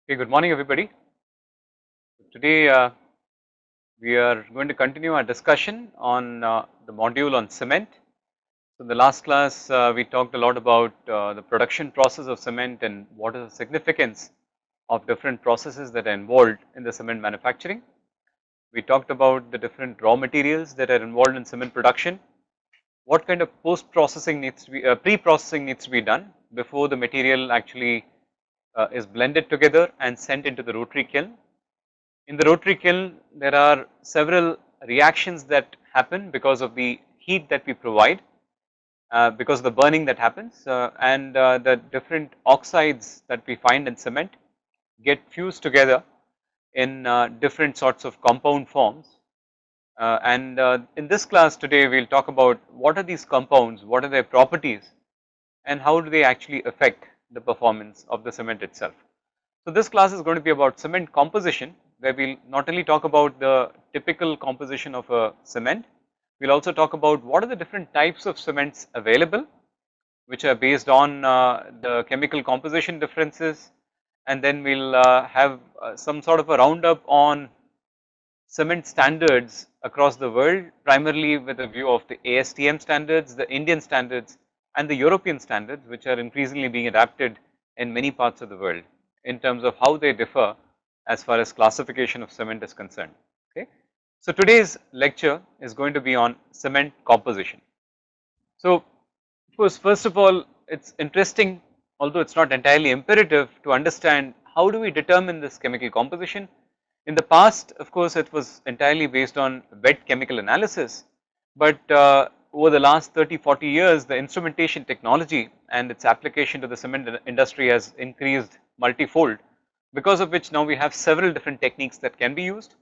Okay, good morning everybody. Today we are going to continue our discussion on the module on cement. So in the last class we talked a lot about the production process of cement and what is the significance of different processes that are involved in the cement manufacturing. We talked about the different raw materials that are involved in cement production, what kind of post processing needs to be, pre-processing needs to be done before the material actually is blended together and sent into the rotary kiln. In the rotary kiln, there are several reactions that happen because of the heat that we provide, because of the burning that happens, and the different oxides that we find in cement get fused together in different sorts of compound forms. And in this class today, we will talk about what are these compounds, what are their properties, and how do they actually affect the performance of the cement itself. So this class is going to be about cement composition, where we'll not only talk about the typical composition of a cement, we'll also talk about what are the different types of cements available, which are based on the chemical composition differences, and then we'll have some sort of a roundup on cement standards across the world, primarily with a view of the ASTM standards, the Indian standards, and the European standards, which are increasingly being adapted in many parts of the world in terms of how they differ as far as classification of cement is concerned. Okay. So today's lecture is going to be on cement composition. So of course, first of all, it's interesting, although it's not entirely imperative, to understand how do we determine this chemical composition. In the past, of course, it was entirely based on wet chemical analysis, but over the last 30-40 years, the instrumentation technology and its application to the cement industry has increased multifold, because of which now we have several different techniques that can be used.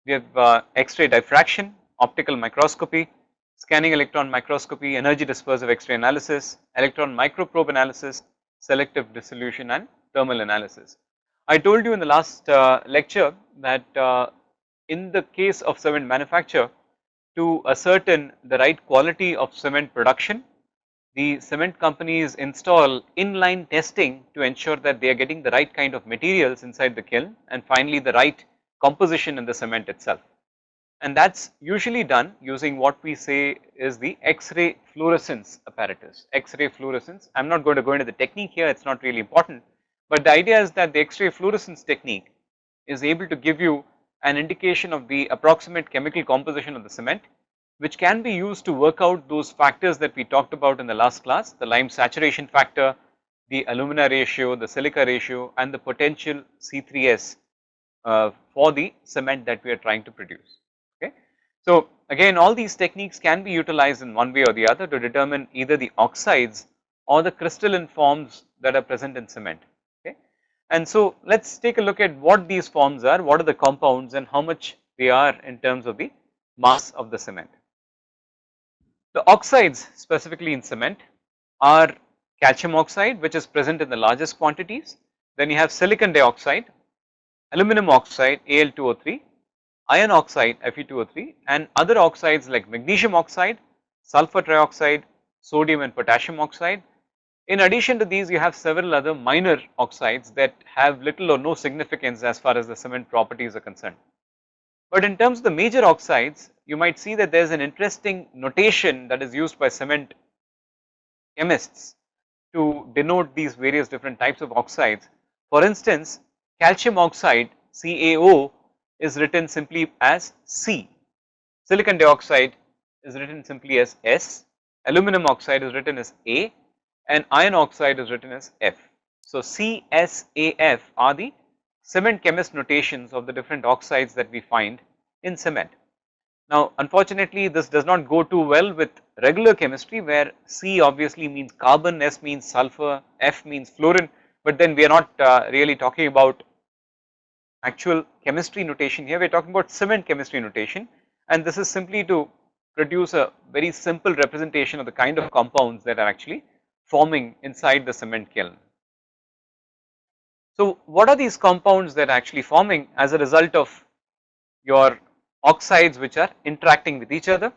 We have X-ray diffraction, optical microscopy, scanning electron microscopy, energy dispersive X-ray analysis, electron microprobe analysis, selective dissolution, and thermal analysis. I told you in the last lecture that in the case of cement manufacture, to ascertain the right quality of cement production, the cement companies install inline testing to ensure that they are getting the right kind of materials inside the kiln, and finally the right composition in the cement itself. And that's usually done using what we say is the X-ray fluorescence apparatus. X-ray fluorescence, I'm not going to go into the technique here, it's not really important, but the idea is that the X-ray fluorescence technique is able to give you an indication of the approximate chemical composition of the cement, which can be used to work out those factors that we talked about in the last class, the lime saturation factor, the alumina ratio, the silica ratio, and the potential C3S for the cement that we are trying to produce. Okay. So again, all these techniques can be utilized in one way or the other to determine either the oxides or the crystalline forms that are present in cement. Okay. And so let's take a look at what these forms are, what are the compounds, and how much they are in terms of the mass of the cement. The oxides specifically in cement are calcium oxide, which is present in the largest quantities. Then you have silicon dioxide, aluminum oxide Al2O3, iron oxide Fe2O3, and other oxides like magnesium oxide, sulfur trioxide, sodium and potassium oxide. In addition to these, you have several other minor oxides that have little or no significance as far as the cement properties are concerned. But in terms of the major oxides, you might see that there is an interesting notation that is used by cement chemists to denote these various different types of oxides. For instance, calcium oxide CaO is written simply as C, silicon dioxide is written simply as S, aluminum oxide is written as A, and iron oxide is written as F. So CSAF are the cement chemist notations of the different oxides that we find in cement. Now unfortunately this does not go too well with regular chemistry, where C obviously means carbon, S means sulfur, F means fluorine, but then we are not really talking about actual chemistry notation here, we are talking about cement chemistry notation, and this is simply to produce a very simple representation of the kind of compounds that are actually forming inside the cement kiln. So what are these compounds that are actually forming as a result of your oxides which are interacting with each other?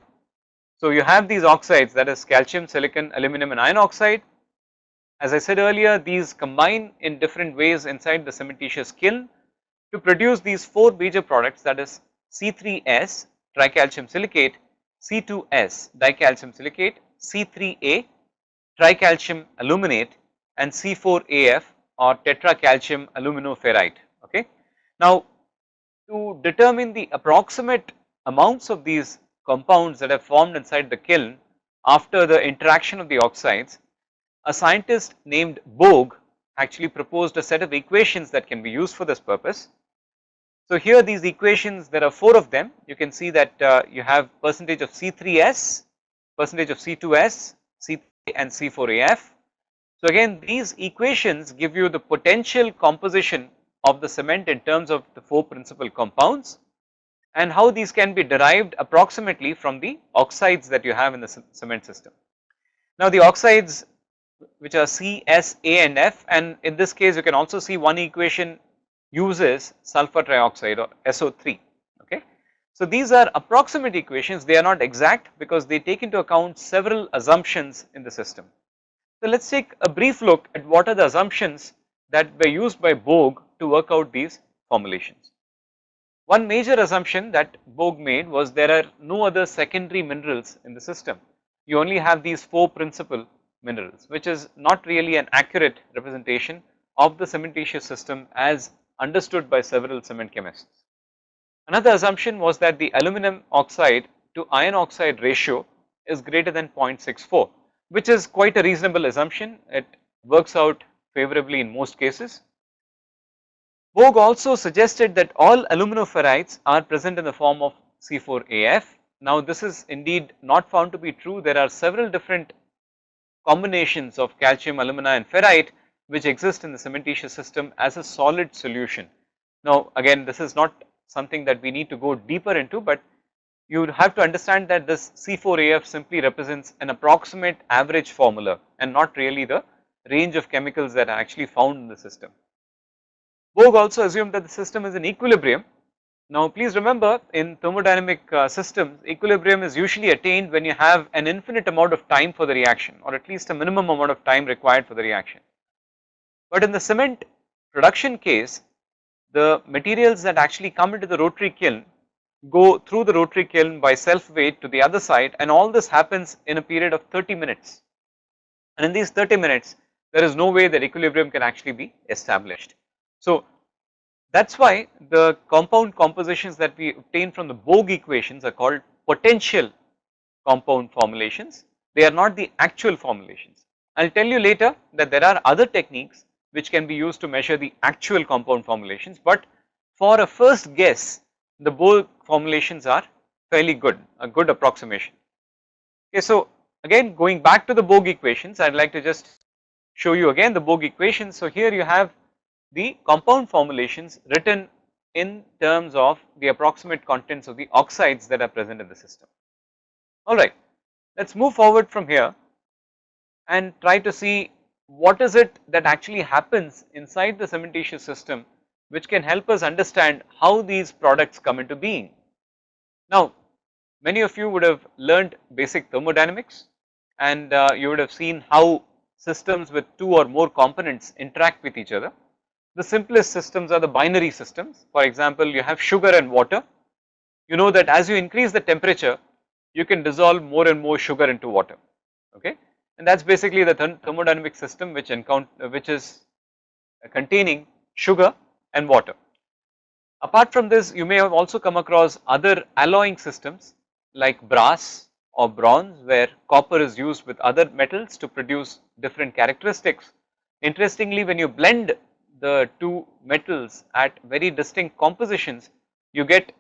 So you have these oxides, that is calcium, silicon, aluminum and iron oxide. As I said earlier, these combine in different ways inside the cementitious kiln to produce these 4 major products, that is C3S tricalcium silicate, C2S dicalcium silicate, C3A tricalcium aluminate, and C4AF or tetracalcium aluminoferrite. Okay. Now, to determine the approximate amounts of these compounds that have formed inside the kiln after the interaction of the oxides, a scientist named Bogue actually proposed a set of equations that can be used for this purpose. So, here these equations, there are 4 of them. You can see that you have percentage of C3S, percentage of C2S, C3 and C4AF. So, again these equations give you the potential composition of the cement in terms of the 4 principal compounds and how these can be derived approximately from the oxides that you have in the cement system. Now, the oxides which are C, S, A and F, and in this case you can also see one equation uses sulfur trioxide or SO3. Okay. So, these are approximate equations, they are not exact because they take into account several assumptions in the system. So, let us take a brief look at what are the assumptions that were used by Bogue to work out these formulations. One major assumption that Bogue made was there are no other secondary minerals in the system. You only have these 4 principal minerals, which is not really an accurate representation of the cementitious system as understood by several cement chemists. Another assumption was that the aluminum oxide to iron oxide ratio is greater than 0.64, which is quite a reasonable assumption. It works out favorably in most cases. Bogue also suggested that all aluminoferrites are present in the form of C4AF. Now, this is indeed not found to be true. There are several different combinations of calcium, alumina and ferrite which exist in the cementitious system as a solid solution. Now, again this is not something that we need to go deeper into, but you have to understand that this C4AF simply represents an approximate average formula and not really the range of chemicals that are actually found in the system. Bogue also assumed that the system is in equilibrium. Now, please remember in thermodynamic systems, equilibrium is usually attained when you have an infinite amount of time for the reaction or at least a minimum amount of time required for the reaction. But in the cement production case, the materials that actually come into the rotary kiln go through the rotary kiln by self weight to the other side, and all this happens in a period of 30 minutes. And in these 30 minutes, there is no way that equilibrium can actually be established. So, that is why the compound compositions that we obtain from the Bogue equations are called potential compound formulations. They are not the actual formulations. I will tell you later that there are other techniques which can be used to measure the actual compound formulations, but for a first guess, the Bogue formulations are fairly good, a good approximation. Okay, so again going back to the Bogue equations, I would like to just show you again the Bogue equations. So, here you have the compound formulations written in terms of the approximate contents of the oxides that are present in the system. Alright, let us move forward from here and try to see what is it that actually happens inside the cementitious system which can help us understand how these products come into being. Now, many of you would have learned basic thermodynamics and you would have seen how systems with 2 or more components interact with each other. The simplest systems are the binary systems. For example, you have sugar and water. You know that as you increase the temperature, you can dissolve more and more sugar into water, okay, and that is basically the thermodynamic system which is containing sugar and water. Apart from this, you may have also come across other alloying systems like brass or bronze, where copper is used with other metals to produce different characteristics. Interestingly, when you blend the 2 metals at very distinct compositions, you get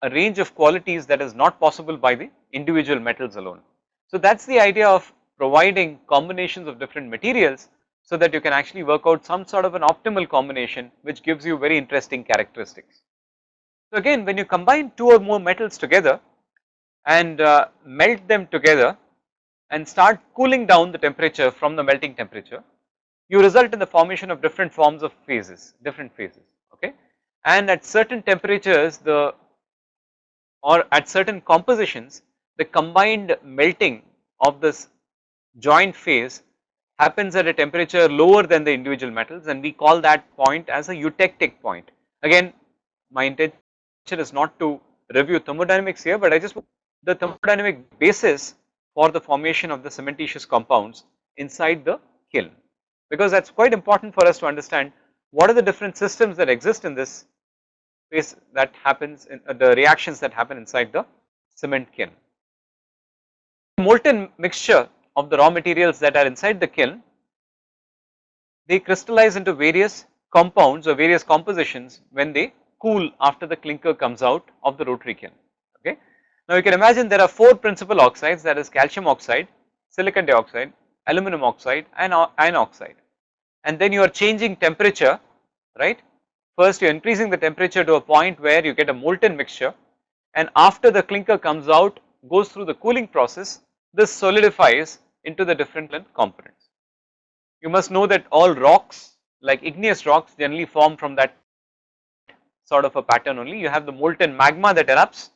a range of qualities that is not possible by the individual metals alone. So, that is the idea of providing combinations of different materials so that you can actually work out some sort of an optimal combination which gives you very interesting characteristics. So, again when you combine 2 or more metals together and melt them together and start cooling down the temperature from the melting temperature, you result in the formation of different forms of phases, different phases, okay, and at certain temperatures or at certain compositions, the combined melting of this joint phase happens at a temperature lower than the individual metals, and we call that point as a eutectic point. Again, my intention is not to review thermodynamics here, but I just the thermodynamic basis for the formation of the cementitious compounds inside the kiln, because that's quite important for us to understand what are the different systems that exist in this space that happens in the reactions that happen inside the cement kiln. Molten mixture of the raw materials that are inside the kiln, they crystallize into various compounds or various compositions when they cool after the clinker comes out of the rotary kiln. Okay. Now you can imagine there are four principal oxides, that is calcium oxide, silicon dioxide, aluminum oxide and iron oxide, and then you are changing temperature, right. First you are increasing the temperature to a point where you get a molten mixture, and after the clinker comes out, goes through the cooling process, this solidifies into the different components. You must know that all rocks, like igneous rocks, generally form from that sort of a pattern only. You have the molten magma that erupts,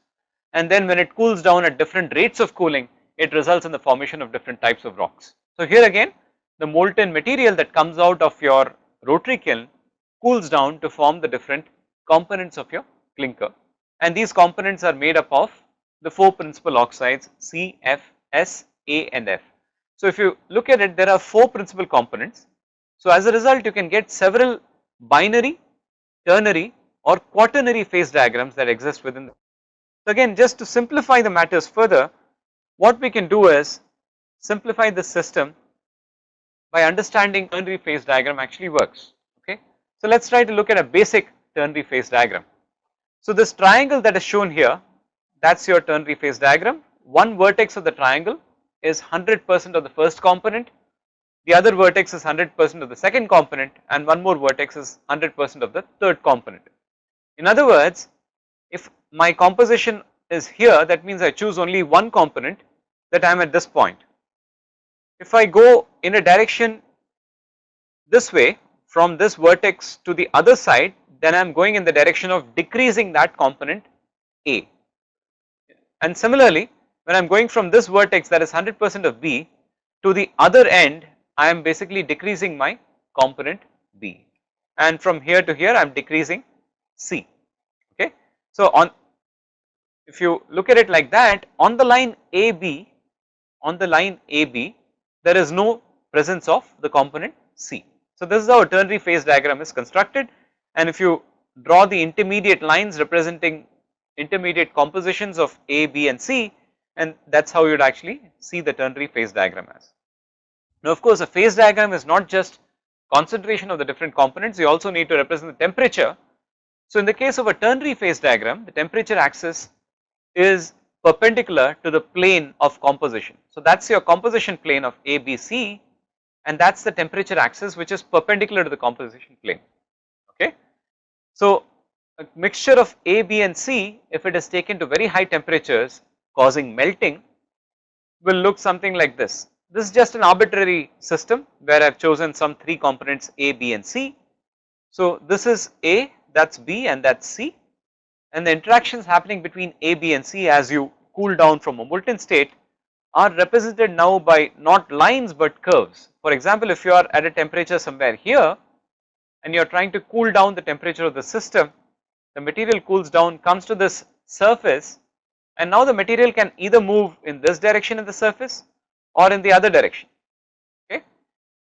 and then when it cools down at different rates of cooling, it results in the formation of different types of rocks. So here again, the molten material that comes out of your rotary kiln cools down to form the different components of your clinker, and these components are made up of the four principal oxides C, F, S, A and F. So if you look at it, there are four principal components. So as a result, you can get several binary, ternary or quaternary phase diagrams that exist within. So again, just to simplify the matters further, what we can do is simplify the system by understanding ternary phase diagram actually works. Okay. So let's try to look at a basic ternary phase diagram. So this triangle that is shown here, that's your ternary phase diagram. One vertex of the triangle is 100% of the first component, the other vertex is 100% of the second component, and one more vertex is 100% of the third component. In other words, if my composition is here, that means I choose only one component, that I am at this point. If I go in a direction this way from this vertex to the other side, then I am going in the direction of decreasing that component A. And similarly, when I am going from this vertex, that is 100% of B, to the other end, I am basically decreasing my component B, and from here to here I am decreasing C. Okay. So on, if you look at it like that, on the line AB, there is no presence of the component C. So this is how a ternary phase diagram is constructed, and if you draw the intermediate lines representing intermediate compositions of A, B and C, and that is how you would actually see the ternary phase diagram as. Now of course a phase diagram is not just concentration of the different components, you also need to represent the temperature. So in the case of a ternary phase diagram, the temperature axis is perpendicular to the plane of composition. So that is your composition plane of A, B, C, and that is the temperature axis which is perpendicular to the composition plane. Okay. So a mixture of A, B and C, if it is taken to very high temperatures causing melting, will look something like this. This is just an arbitrary system where I have chosen some three components A, B and C. So this is A, that is B and that is C, and the interactions happening between A, B and C as you cool down from a molten state are represented now by not lines but curves. For example, if you are at a temperature somewhere here and you are trying to cool down the temperature of the system, the material cools down, comes to this surface, and now the material can either move in this direction in the surface or in the other direction. Okay.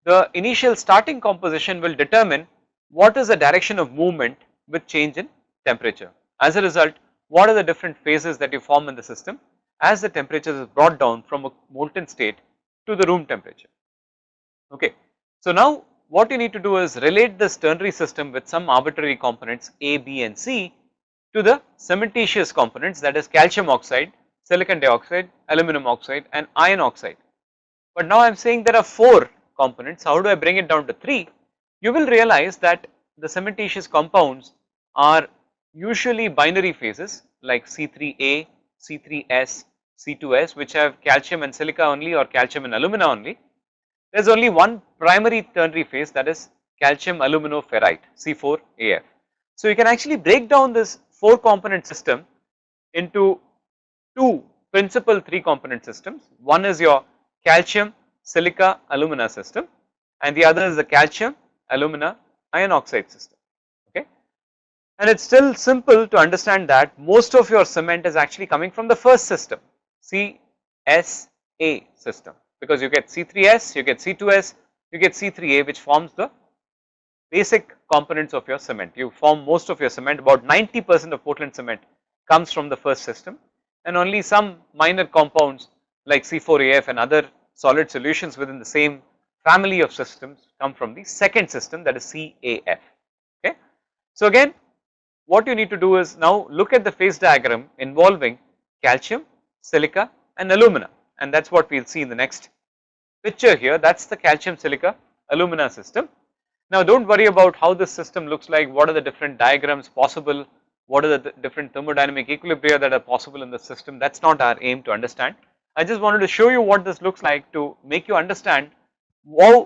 The initial starting composition will determine what is the direction of movement with change in temperature. As a result, what are the different phases that you form in the system as the temperature is brought down from a molten state to the room temperature. Okay. So now what you need to do is relate this ternary system with some arbitrary components A, B and C to the cementitious components, that is calcium oxide, silicon dioxide, aluminum oxide and iron oxide. But now I am saying there are four components, how do I bring it down to three? You will realize that the cementitious compounds are usually binary phases like C3A, C3S, C2S, which have calcium and silica only or calcium and alumina only. There is only one primary ternary phase, that is calcium aluminoferrite, C4AF. So you can actually break down this four component system into two principal three component systems. One is your calcium, silica, alumina system, and the other is the calcium alumina iron oxide system, okay. And it's still simple to understand that most of your cement is actually coming from the first system, CSA system, because you get C3S, you get C2S, you get C3A, which forms the basic components of your cement. You form most of your cement, about 90% of Portland cement comes from the first system, and only some minor compounds like C4AF and other solid solutions within the same family of systems come from the second system, that is CAF, okay. So again, what you need to do is now look at the phase diagram involving calcium, silica and alumina, and that is what we will see in the next picture here. That is the calcium silica alumina system. Now do not worry about how this system looks like, what are the different diagrams possible, what are the different thermodynamic equilibria that are possible in the system. That is not our aim to understand. I just wanted to show you what this looks like to make you understand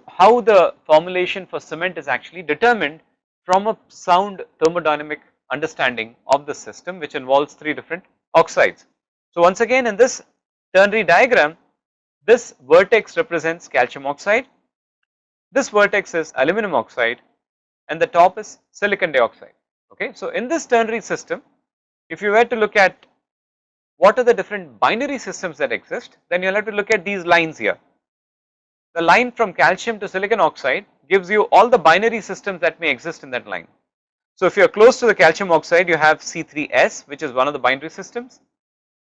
how the formulation for cement is actually determined from a sound thermodynamic understanding of the system, which involves 3 different oxides. So once again, in this ternary diagram, this vertex represents calcium oxide, this vertex is aluminum oxide, and the top is silicon dioxide, okay. So in this ternary system, if you were to look at what are the different binary systems that exist, then you will have to look at these lines here. The line from calcium to silicon oxide gives you all the binary systems that may exist in that line. So if you are close to the calcium oxide, you have C3S, which is one of the binary systems,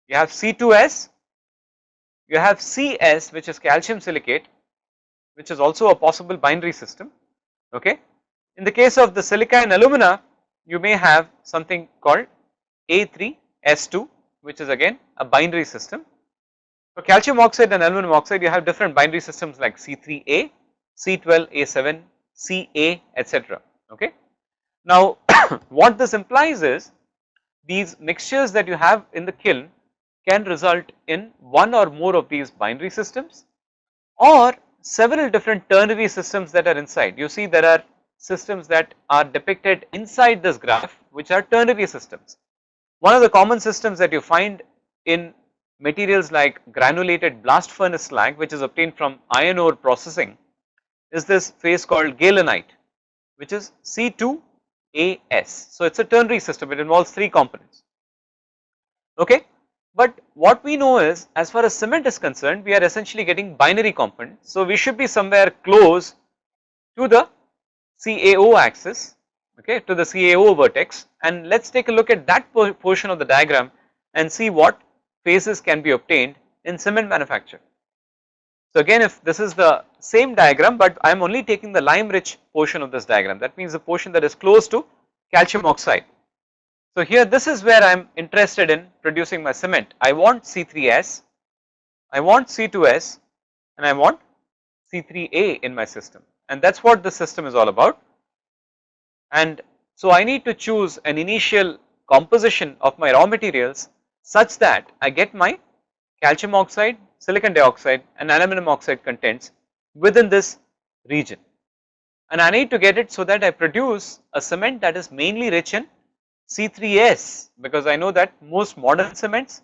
you have C2S, you have CS, which is calcium silicate, which is also a possible binary system, okay. In the case of the silica and alumina, you may have something called A3S2, which is again a binary system. For calcium oxide and aluminum oxide, you have different binary systems like C3A, C12A7, Ca, etc. Okay. Now, what this implies is these mixtures that you have in the kiln can result in one or more of these binary systems or several different ternary systems that are inside. You see there are systems that are depicted inside this graph, which are ternary systems. One of the common systems that you find in materials like granulated blast furnace slag, which is obtained from iron ore processing, is this phase called galenite, which is C2AS. So it's a ternary system, it involves 3 components, okay. But what we know is, as far as cement is concerned, we are essentially getting binary components. So we should be somewhere close to the CAO axis, okay, to the CAO vertex, and let us take a look at that portion of the diagram and see what phases can be obtained in cement manufacture. So again, if this is the same diagram, but I am only taking the lime rich portion of this diagram, that means the portion that is close to calcium oxide. So here this is where I am interested in producing my cement. I want C3S, I want C2S, and I want C3A in my system, and that is what the system is all about. And so I need to choose an initial composition of my raw materials such that I get my calcium oxide, silicon dioxide and aluminum oxide contents within this region, and I need to get it so that I produce a cement that is mainly rich in C3S, because I know that most modern cements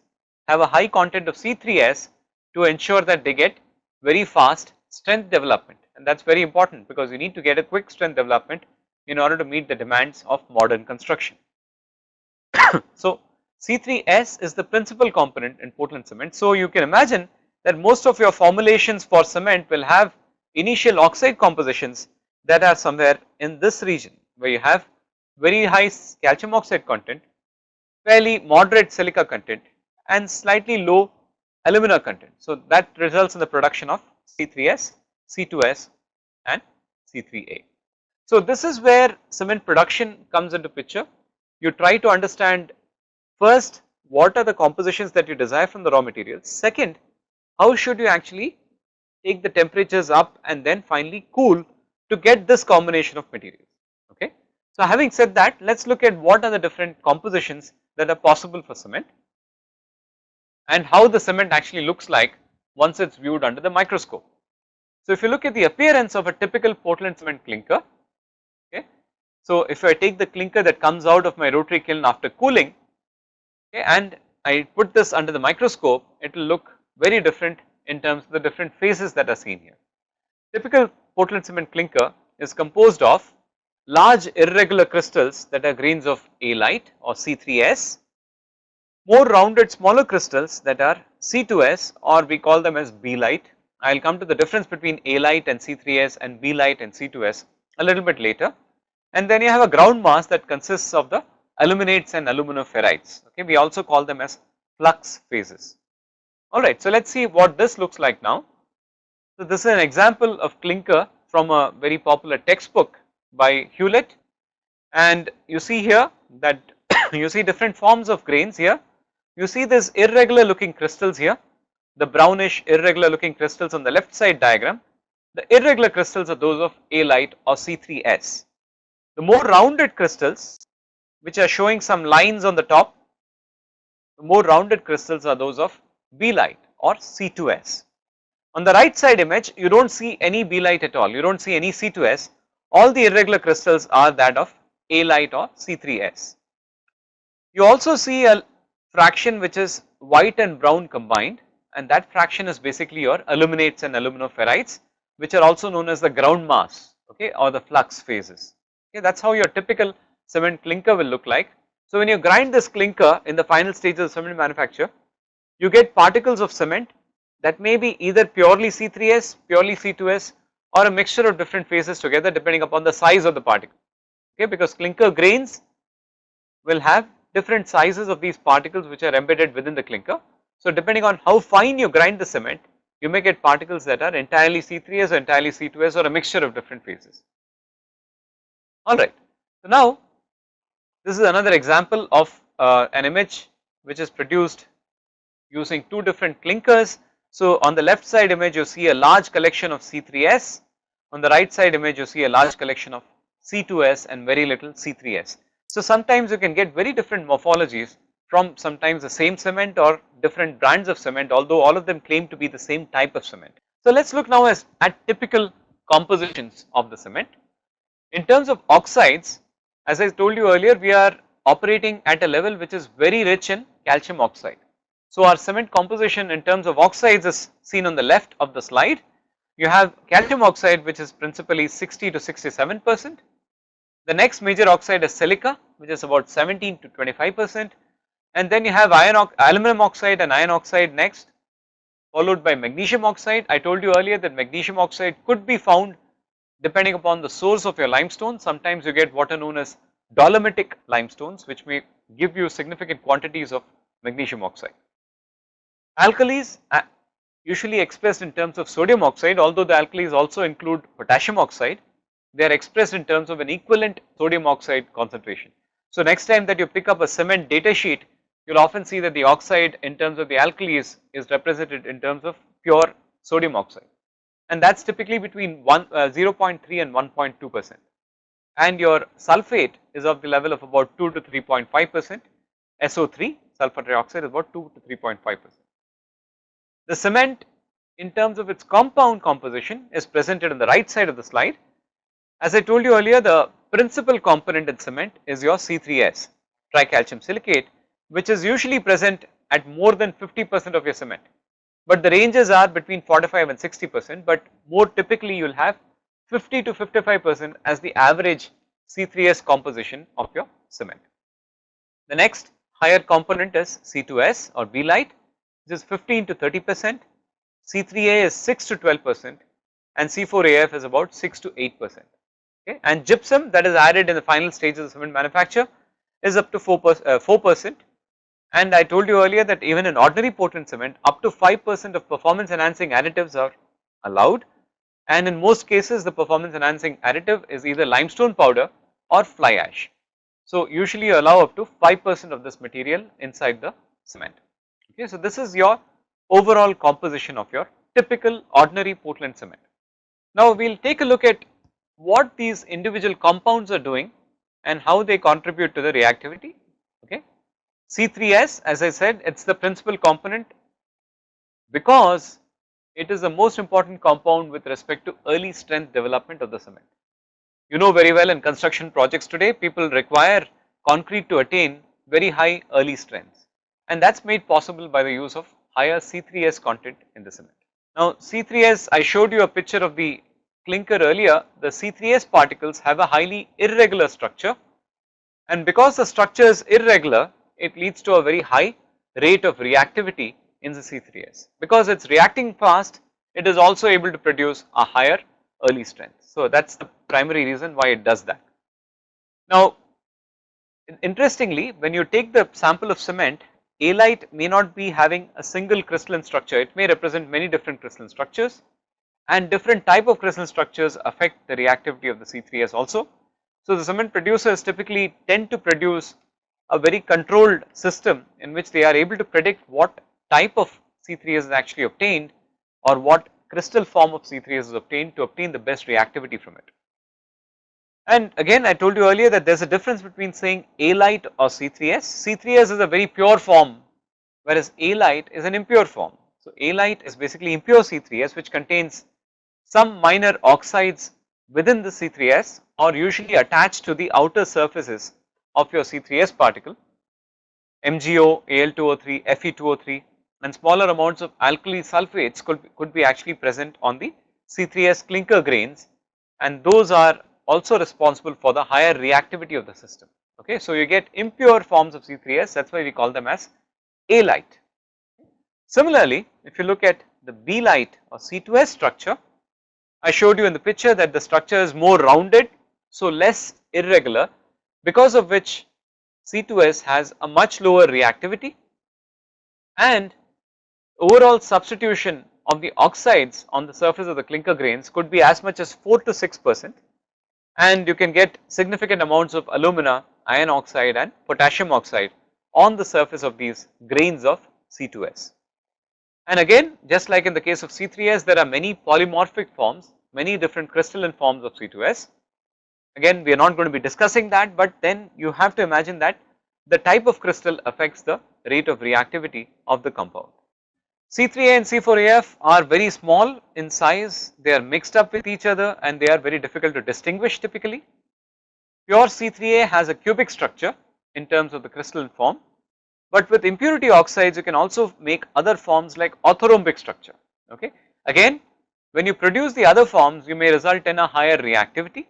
have a high content of C3S to ensure that they get very fast strength development, and that is very important because you need to get a quick strength development in order to meet the demands of modern construction. So C3S is the principal component in Portland cement. So you can imagine that most of your formulations for cement will have initial oxide compositions that are somewhere in this region, where you have very high calcium oxide content, fairly moderate silica content and slightly low alumina content. So that results in the production of C3S, C2S and C3A. So this is where cement production comes into picture. You try to understand first what are the compositions that you desire from the raw materials, second how should you actually take the temperatures up and then finally cool to get this combination of materials, okay. So having said that, let us look at what are the different compositions that are possible for cement and how the cement actually looks like once it is viewed under the microscope. So if you look at the appearance of a typical Portland cement clinker, okay. So if I take the clinker that comes out of my rotary kiln after cooling, okay, and I put this under the microscope, it will look very different in terms of the different phases that are seen here. Typical Portland cement clinker is composed of large irregular crystals that are grains of A-lite or C3S, more rounded smaller crystals that are C2S or we call them as B-lite. I will come to the difference between A-lite and C3S and B-lite and C2S a little bit later. And then you have a ground mass that consists of the aluminates and aluminoferites. Okay, we also call them as flux phases. Alright, so let us see what this looks like now. So this is an example of clinker from a very popular textbook by Hewlett, and you see here that you see different forms of grains here. You see this irregular looking crystals here, the brownish irregular looking crystals on the left side diagram. The irregular crystals are those of A-lite or C3S. The more rounded crystals which are showing some lines on the top, the more rounded crystals are those of B-lite or C2S. On the right side image, you do not see any B-lite at all, you do not see any C2S, all the irregular crystals are that of A-lite or C3S. You also see a fraction which is white and brown combined, and that fraction is basically your aluminates and aluminoferites, which are also known as the ground mass, okay, or the flux phases. Okay, that is how your typical cement clinker will look like. So when you grind this clinker in the final stages of cement manufacture, you get particles of cement that may be either purely C3S, purely C2S, or a mixture of different phases together depending upon the size of the particle, okay, because clinker grains will have different sizes of these particles which are embedded within the clinker. So depending on how fine you grind the cement, you may get particles that are entirely C3S or entirely C2S or a mixture of different phases. Alright, so now this is another example of an image which is produced using two different clinkers. So on the left side image you see a large collection of C3S, on the right side image you see a large collection of C2S and very little C3S. So sometimes you can get very different morphologies from sometimes the same cement or different brands of cement, although all of them claim to be the same type of cement. So let us look now at typical compositions of the cement. In terms of oxides, as I told you earlier, we are operating at a level which is very rich in calcium oxide. So our cement composition in terms of oxides is seen on the left of the slide. You have calcium oxide which is principally 60 to 67%. The next major oxide is silica which is about 17 to 25%, and then you have aluminum oxide and iron oxide next, followed by magnesium oxide. I told you earlier that magnesium oxide could be found depending upon the source of your limestone. Sometimes you get what are known as dolomitic limestones which may give you significant quantities of magnesium oxide. Alkalis usually expressed in terms of sodium oxide, although the alkalis also include potassium oxide, they are expressed in terms of an equivalent sodium oxide concentration. So next time that you pick up a cement data sheet, you will often see that the oxide in terms of the alkalis is represented in terms of pure sodium oxide, and that is typically between 0.3 and 1.2%, and your sulphate is of the level of about 2 to 3.5%, SO3 sulfur trioxide is about 2 to 3.5%. The cement in terms of its compound composition is presented on the right side of the slide. As I told you earlier, the principal component in cement is your C3S, tricalcium silicate, which is usually present at more than 50% of your cement, but the ranges are between 45 and 60%, but more typically you will have 50 to 55% as the average C3S composition of your cement. The next higher component is C2S or B-lite, which is 15 to 30%, C3A is 6 to 12%, and C4AF is about 6 to 8%. Okay, and gypsum that is added in the final stages of cement manufacture is up to 4%, and I told you earlier that even in ordinary Portland cement up to 5% of performance enhancing additives are allowed, and in most cases the performance enhancing additive is either limestone powder or fly ash. So usually you allow up to 5% of this material inside the cement. Okay, so this is your overall composition of your typical ordinary Portland cement. Now we will take a look at what these individual compounds are doing and how they contribute to the reactivity. Okay, C3S, as I said, it is the principal component because it is the most important compound with respect to early strength development of the cement. You know very well in construction projects today, people require concrete to attain very high early strengths, and that is made possible by the use of higher C3S content in the cement. Now C3S, I showed you a picture of the clinker earlier, the C3S particles have a highly irregular structure, and because the structure is irregular, it leads to a very high rate of reactivity in the C3S. Because it is reacting fast, it is also able to produce a higher early strength. So that is the primary reason why it does that. Now, interestingly, when you take the sample of cement, alite may not be having a single crystalline structure, it may represent many different crystalline structures, and different type of crystalline structures affect the reactivity of the C3S also. So the cement producers typically tend to produce a very controlled system in which they are able to predict what type of C3S is actually obtained or what crystal form of C3S is obtained to obtain the best reactivity from it. And again, I told you earlier that there is a difference between saying alite or C3S. C3S is a very pure form, whereas alite is an impure form. So alite is basically impure C3S, which contains some minor oxides within the C3S or usually attached to the outer surfaces of your C3S particle, MgO, Al2O3, Fe2O3, and smaller amounts of alkali sulfates could be actually present on the C3S clinker grains, and those are also responsible for the higher reactivity of the system. Okay, so you get impure forms of C3S, that is why we call them as alite. Similarly, if you look at the B-lite or C2S structure, I showed you in the picture that the structure is more rounded, so less irregular, because of which C2S has a much lower reactivity, and overall substitution of the oxides on the surface of the clinker grains could be as much as 4 to 6%, and you can get significant amounts of alumina, iron oxide and potassium oxide on the surface of these grains of C2S. And again, just like in the case of C3S, there are many polymorphic forms, many different crystalline forms of C2S. Again, we are not going to be discussing that, but then you have to imagine that the type of crystal affects the rate of reactivity of the compound. C3A and C4AF are very small in size, they are mixed up with each other and they are very difficult to distinguish typically. Pure C3A has a cubic structure in terms of the crystalline form, but with impurity oxides you can also make other forms like orthorhombic structure. Okay, again, when you produce the other forms you may result in a higher reactivity.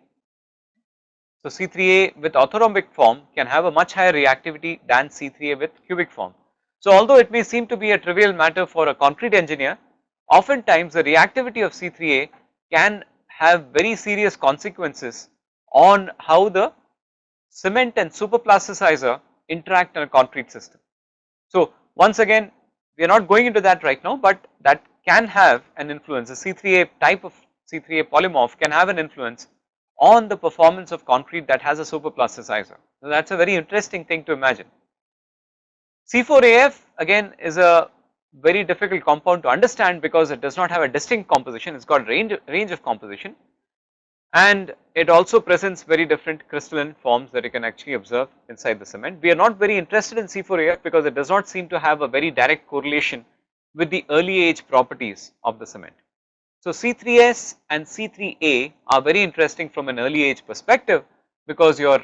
So C3A with orthorhombic form can have a much higher reactivity than C3A with cubic form. So although it may seem to be a trivial matter for a concrete engineer, oftentimes the reactivity of C3A can have very serious consequences on how the cement and superplasticizer interact in a concrete system. So once again, we are not going into that right now, but that can have an influence. The C3A type of C3A polymorph can have an influence on the performance of concrete that has a superplasticizer. So that is a very interesting thing to imagine. C4AF again is a very difficult compound to understand because it does not have a distinct composition, it has got range of composition, and it also presents very different crystalline forms that you can actually observe inside the cement. We are not very interested in C4AF because it does not seem to have a very direct correlation with the early age properties of the cement. So C3S and C3A are very interesting from an early age perspective because your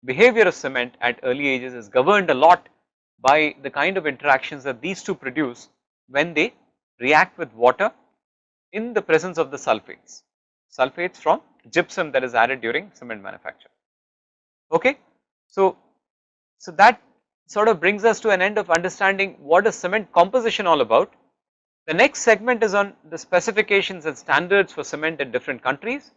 behavior of cement at early ages is governed a lot by the kind of interactions that these two produce when they react with water in the presence of the sulfates from gypsum that is added during cement manufacture. Okay, so that sort of brings us to an end of understanding what is cement composition all about. The next segment is on the specifications and standards for cement in different countries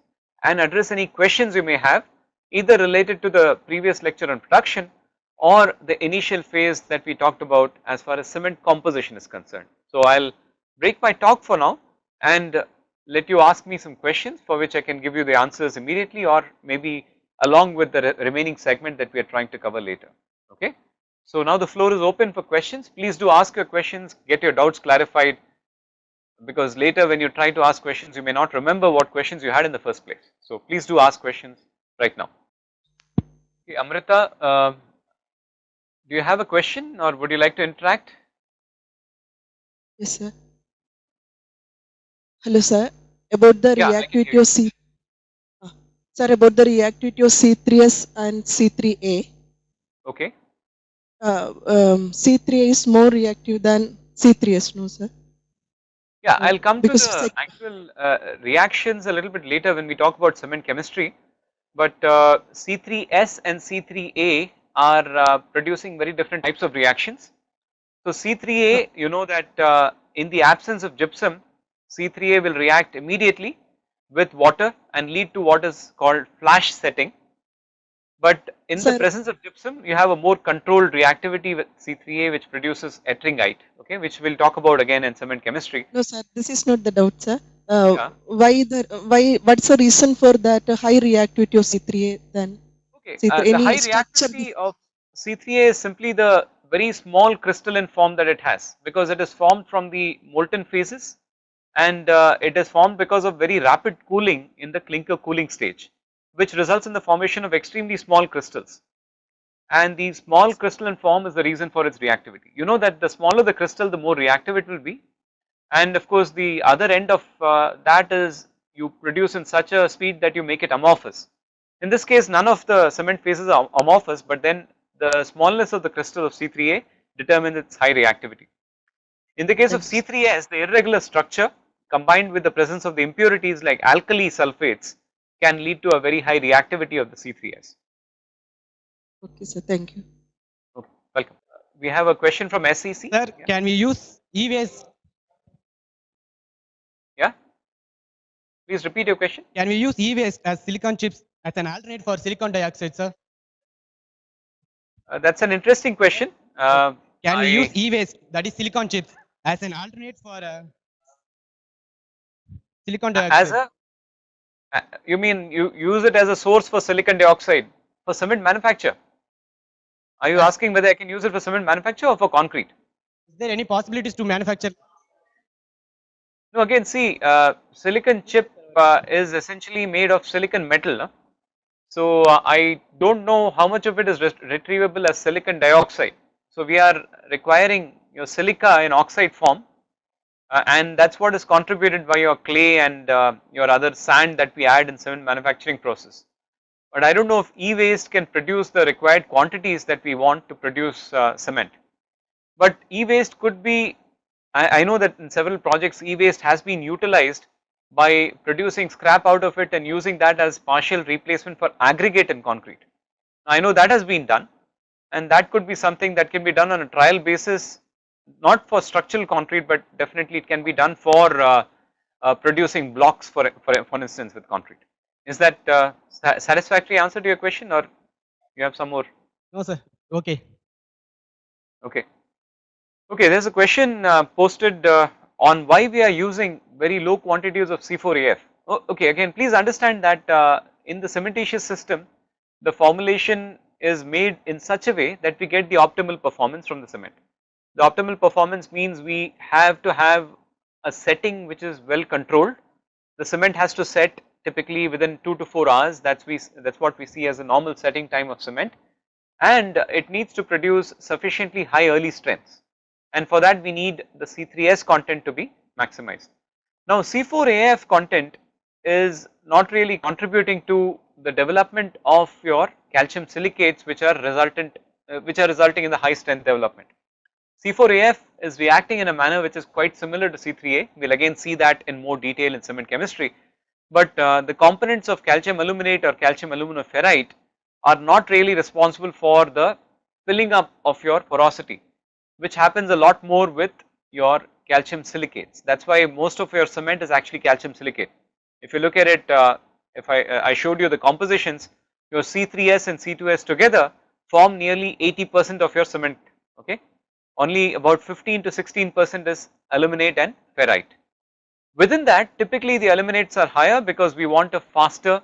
and address any questions you may have either related to the previous lecture on production or the initial phase that we talked about as far as cement composition is concerned. So I will break my talk for now and let you ask me some questions for which I can give you the answers immediately or maybe along with the remaining segment that we are trying to cover later. Okay. So now the floor is open for questions. Please do ask your questions, get your doubts clarified, because later when you try to ask questions you may not remember what questions you had in the first place. So please do ask questions right now. Okay, Amrita, do you have a question or would you like to interact? Yes, sir. Hello, sir. About the reactivity of sir, about the reactivity of C3S and C3A. Okay. C3A is more reactive than C3S, no, sir? Yeah, I'll come to because the actual reactions a little bit later when we talk about cement chemistry. But C3S and C3A are producing very different types of reactions. So uh, C3A, you know that in the absence of gypsum, C3A will react immediately with water and lead to what is called flash setting. But in the sir, presence of gypsum, you have a more controlled reactivity with C3A, which produces ettringite, okay, which we'll talk about again in cement chemistry. no, sir, this is not the doubt, sir. Yeah. What's the reason for that high reactivity of C3A then? Okay. C3, The any high structure? reactivity of C3A is simply the very small crystalline form that it has, because it is formed from the molten phases, and it is formed because of very rapid cooling in the clinker cooling stage, which results in the formation of extremely small crystals. And the small crystalline form is the reason for its reactivity. You know that the smaller the crystal, the more reactive it will be. And of course, the other end of that is you produce in such a speed that you make it amorphous. In this case, none of the cement phases are amorphous, but then the smallness of the crystal of C3A determines its high reactivity. In the case of Thank you, sir. C3S, the irregular structure combined with the presence of the impurities like alkali sulfates can lead to a very high reactivity of the C3S. Okay, sir, thank you. Okay, welcome. We have a question from SEC. Sir, Yeah, can we use e-waste? yeah. Please repeat your question. Can we use e-waste as silicon chips as an alternate for silicon dioxide, sir? That's an interesting question. Oh. Can we use I e-waste, that is silicon chips, as an alternate for silicon as dioxide? a you mean you use it as a source for silicon dioxide for cement manufacture? Are you Yes. asking whether I can use it for cement manufacture or for concrete? Is there any possibilities to manufacture? No, again, see, silicon chip is essentially made of silicon metal. No? So I don't know how much of it is retrievable as silicon dioxide. So we are requiring your silica in oxide form, and that's what is contributed by your clay and your other sand that we add in cement manufacturing process. But I don't know if e-waste can produce the required quantities that we want to produce cement. But e-waste could be, I know that in several projects e-waste has been utilized by producing scrap out of it and using that as partial replacement for aggregate in concrete. I know that has been done, and that could be something that can be done on a trial basis, not for structural concrete, but definitely it can be done for producing blocks for instance with concrete. Is that satisfactory answer to your question, or you have some more? No, sir. Okay. Okay. Okay, there's a question posted on why we are using very low quantities of C4AF. Oh, okay, again, please understand that in the cementitious system, the formulation is made in such a way that we get the optimal performance from the cement. The optimal performance means we have to have a setting which is well controlled. The cement has to set typically within 2 to 4 hours. That's what we see as a normal setting time of cement, and it needs to produce sufficiently high early strengths, and for that we need the C3S content to be maximized. Now C4AF content is not really contributing to the development of your calcium silicates which are resulting in the high strength development. C4AF is reacting in a manner which is quite similar to C3A. We'll again see that in more detail in cement chemistry, but the components of calcium aluminate or calcium aluminoferrite are not really responsible for the filling up of your porosity, which happens a lot more with your calcium silicates. That's why most of your cement is actually calcium silicate. If you look at it, if I showed you the compositions, your C3S and C2S together form nearly 80% of your cement. Okay, only about 15 to 16% is aluminate and ferrite. Within that, typically the aluminates are higher because we want a faster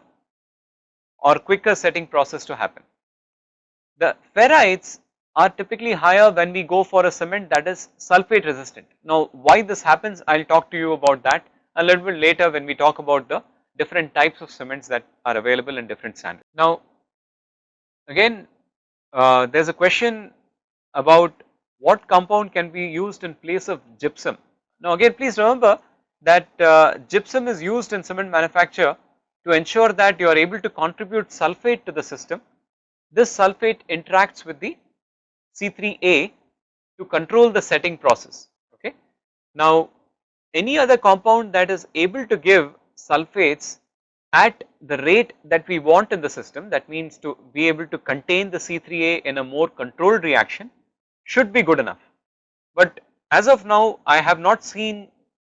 or quicker setting process to happen. The ferrites are typically higher when we go for a cement that is sulfate resistant. Now why this happens, I will talk to you about that a little bit later when we talk about the different types of cements that are available in different standards. Now again, there is a question about what compound can be used in place of gypsum. Now again, please remember that gypsum is used in cement manufacture to ensure that you are able to contribute sulfate to the system. This sulfate interacts with the C3A to control the setting process. Okay. Now any other compound that is able to give sulfates at the rate that we want in the system, that means to be able to contain the C3A in a more controlled reaction, should be good enough. But as of now, I have not seen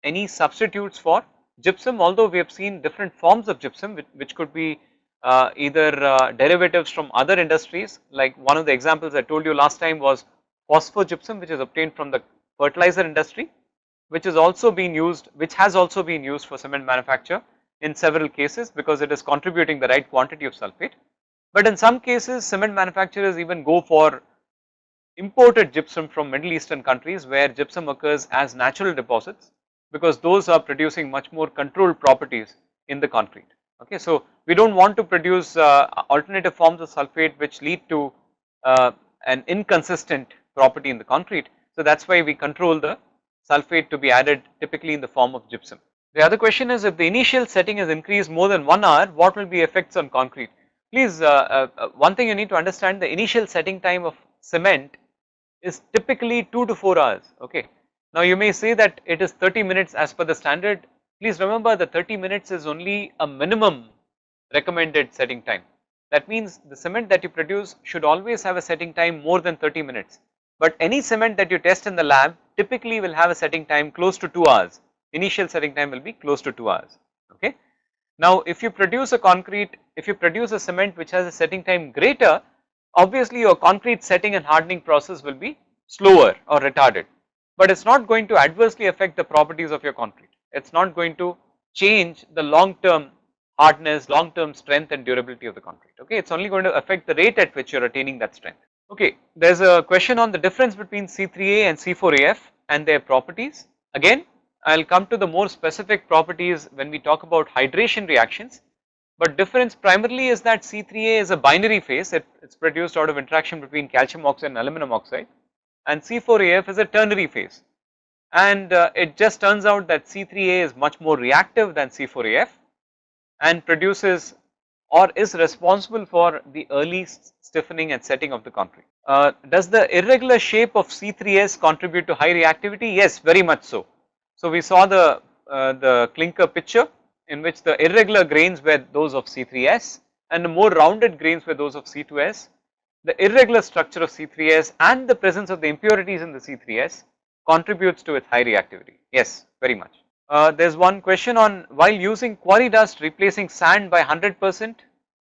any substitutes for gypsum, although we have seen different forms of gypsum which could be either derivatives from other industries. Like one of the examples I told you last time was phosphogypsum, which is obtained from the fertilizer industry, which is also being used, which has also been used for cement manufacture in several cases because it is contributing the right quantity of sulfate. But in some cases, cement manufacturers even go for imported gypsum from Middle Eastern countries where gypsum occurs as natural deposits, because those are producing much more controlled properties in the concrete. Okay, so we do not want to produce alternative forms of sulfate which lead to an inconsistent property in the concrete. So that is why we control the sulfate to be added typically in the form of gypsum. The other question is, if the initial setting is increased more than 1 hour, what will be effects on concrete? Please, one thing you need to understand, the initial setting time of cement is typically 2 to 4 hours. Okay. Now you may say that it is 30 minutes as per the standard. Please remember the 30 minutes is only a minimum recommended setting time. That means the cement that you produce should always have a setting time more than 30 minutes. But any cement that you test in the lab typically will have a setting time close to 2 hours. Initial setting time will be close to 2 hours. Okay. Now if you produce a concrete, if you produce a cement which has a setting time greater, obviously your concrete setting and hardening process will be slower or retarded, but it is not going to adversely affect the properties of your concrete. It is not going to change the long term hardness, long term strength and durability of the concrete. Okay, it is only going to affect the rate at which you are attaining that strength. Okay, there is a question on the difference between C3A and C4AF and their properties. Again, I will come to the more specific properties when we talk about hydration reactions. But difference primarily is that C3A is a binary phase, it is produced out of interaction between calcium oxide and aluminum oxide, and C4AF is a ternary phase, and it just turns out that C3A is much more reactive than C4AF and produces or is responsible for the early stiffening and setting of the concrete. Does the irregular shape of C3S contribute to high reactivity? Yes, very much so. So we saw the clinker picture in which the irregular grains were those of C3S and the more rounded grains were those of C2S. The irregular structure of C3S and the presence of the impurities in the C3S contributes to its high reactivity. Yes, very much. There is one question on, while using quarry dust replacing sand by 100%,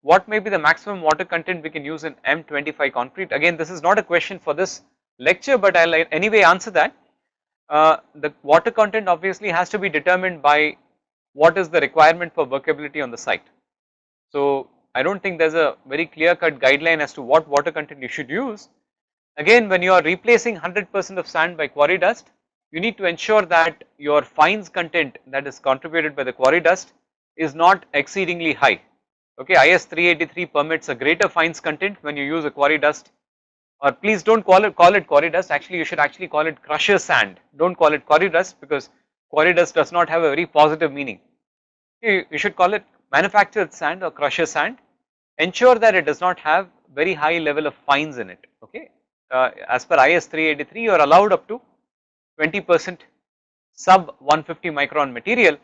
what may be the maximum water content we can use in M25 concrete? Again, this is not a question for this lecture, but I will anyway answer that. The water content obviously has to be determined by what is the requirement for workability on the site. So I do not think there is a very clear cut guideline as to what water content you should use. Again, when you are replacing 100% of sand by quarry dust, you need to ensure that your fines content that is contributed by the quarry dust is not exceedingly high. Okay, IS 383 permits a greater fines content when you use a quarry dust, or please do not call it quarry dust, actually you should actually call it crusher sand. Do not call it quarry dust because quarry dust does not have a very positive meaning. You should call it manufactured sand or crusher sand. Ensure that it does not have very high level of fines in it. Okay, as per IS 383 you are allowed up to 20% sub 150 micron material,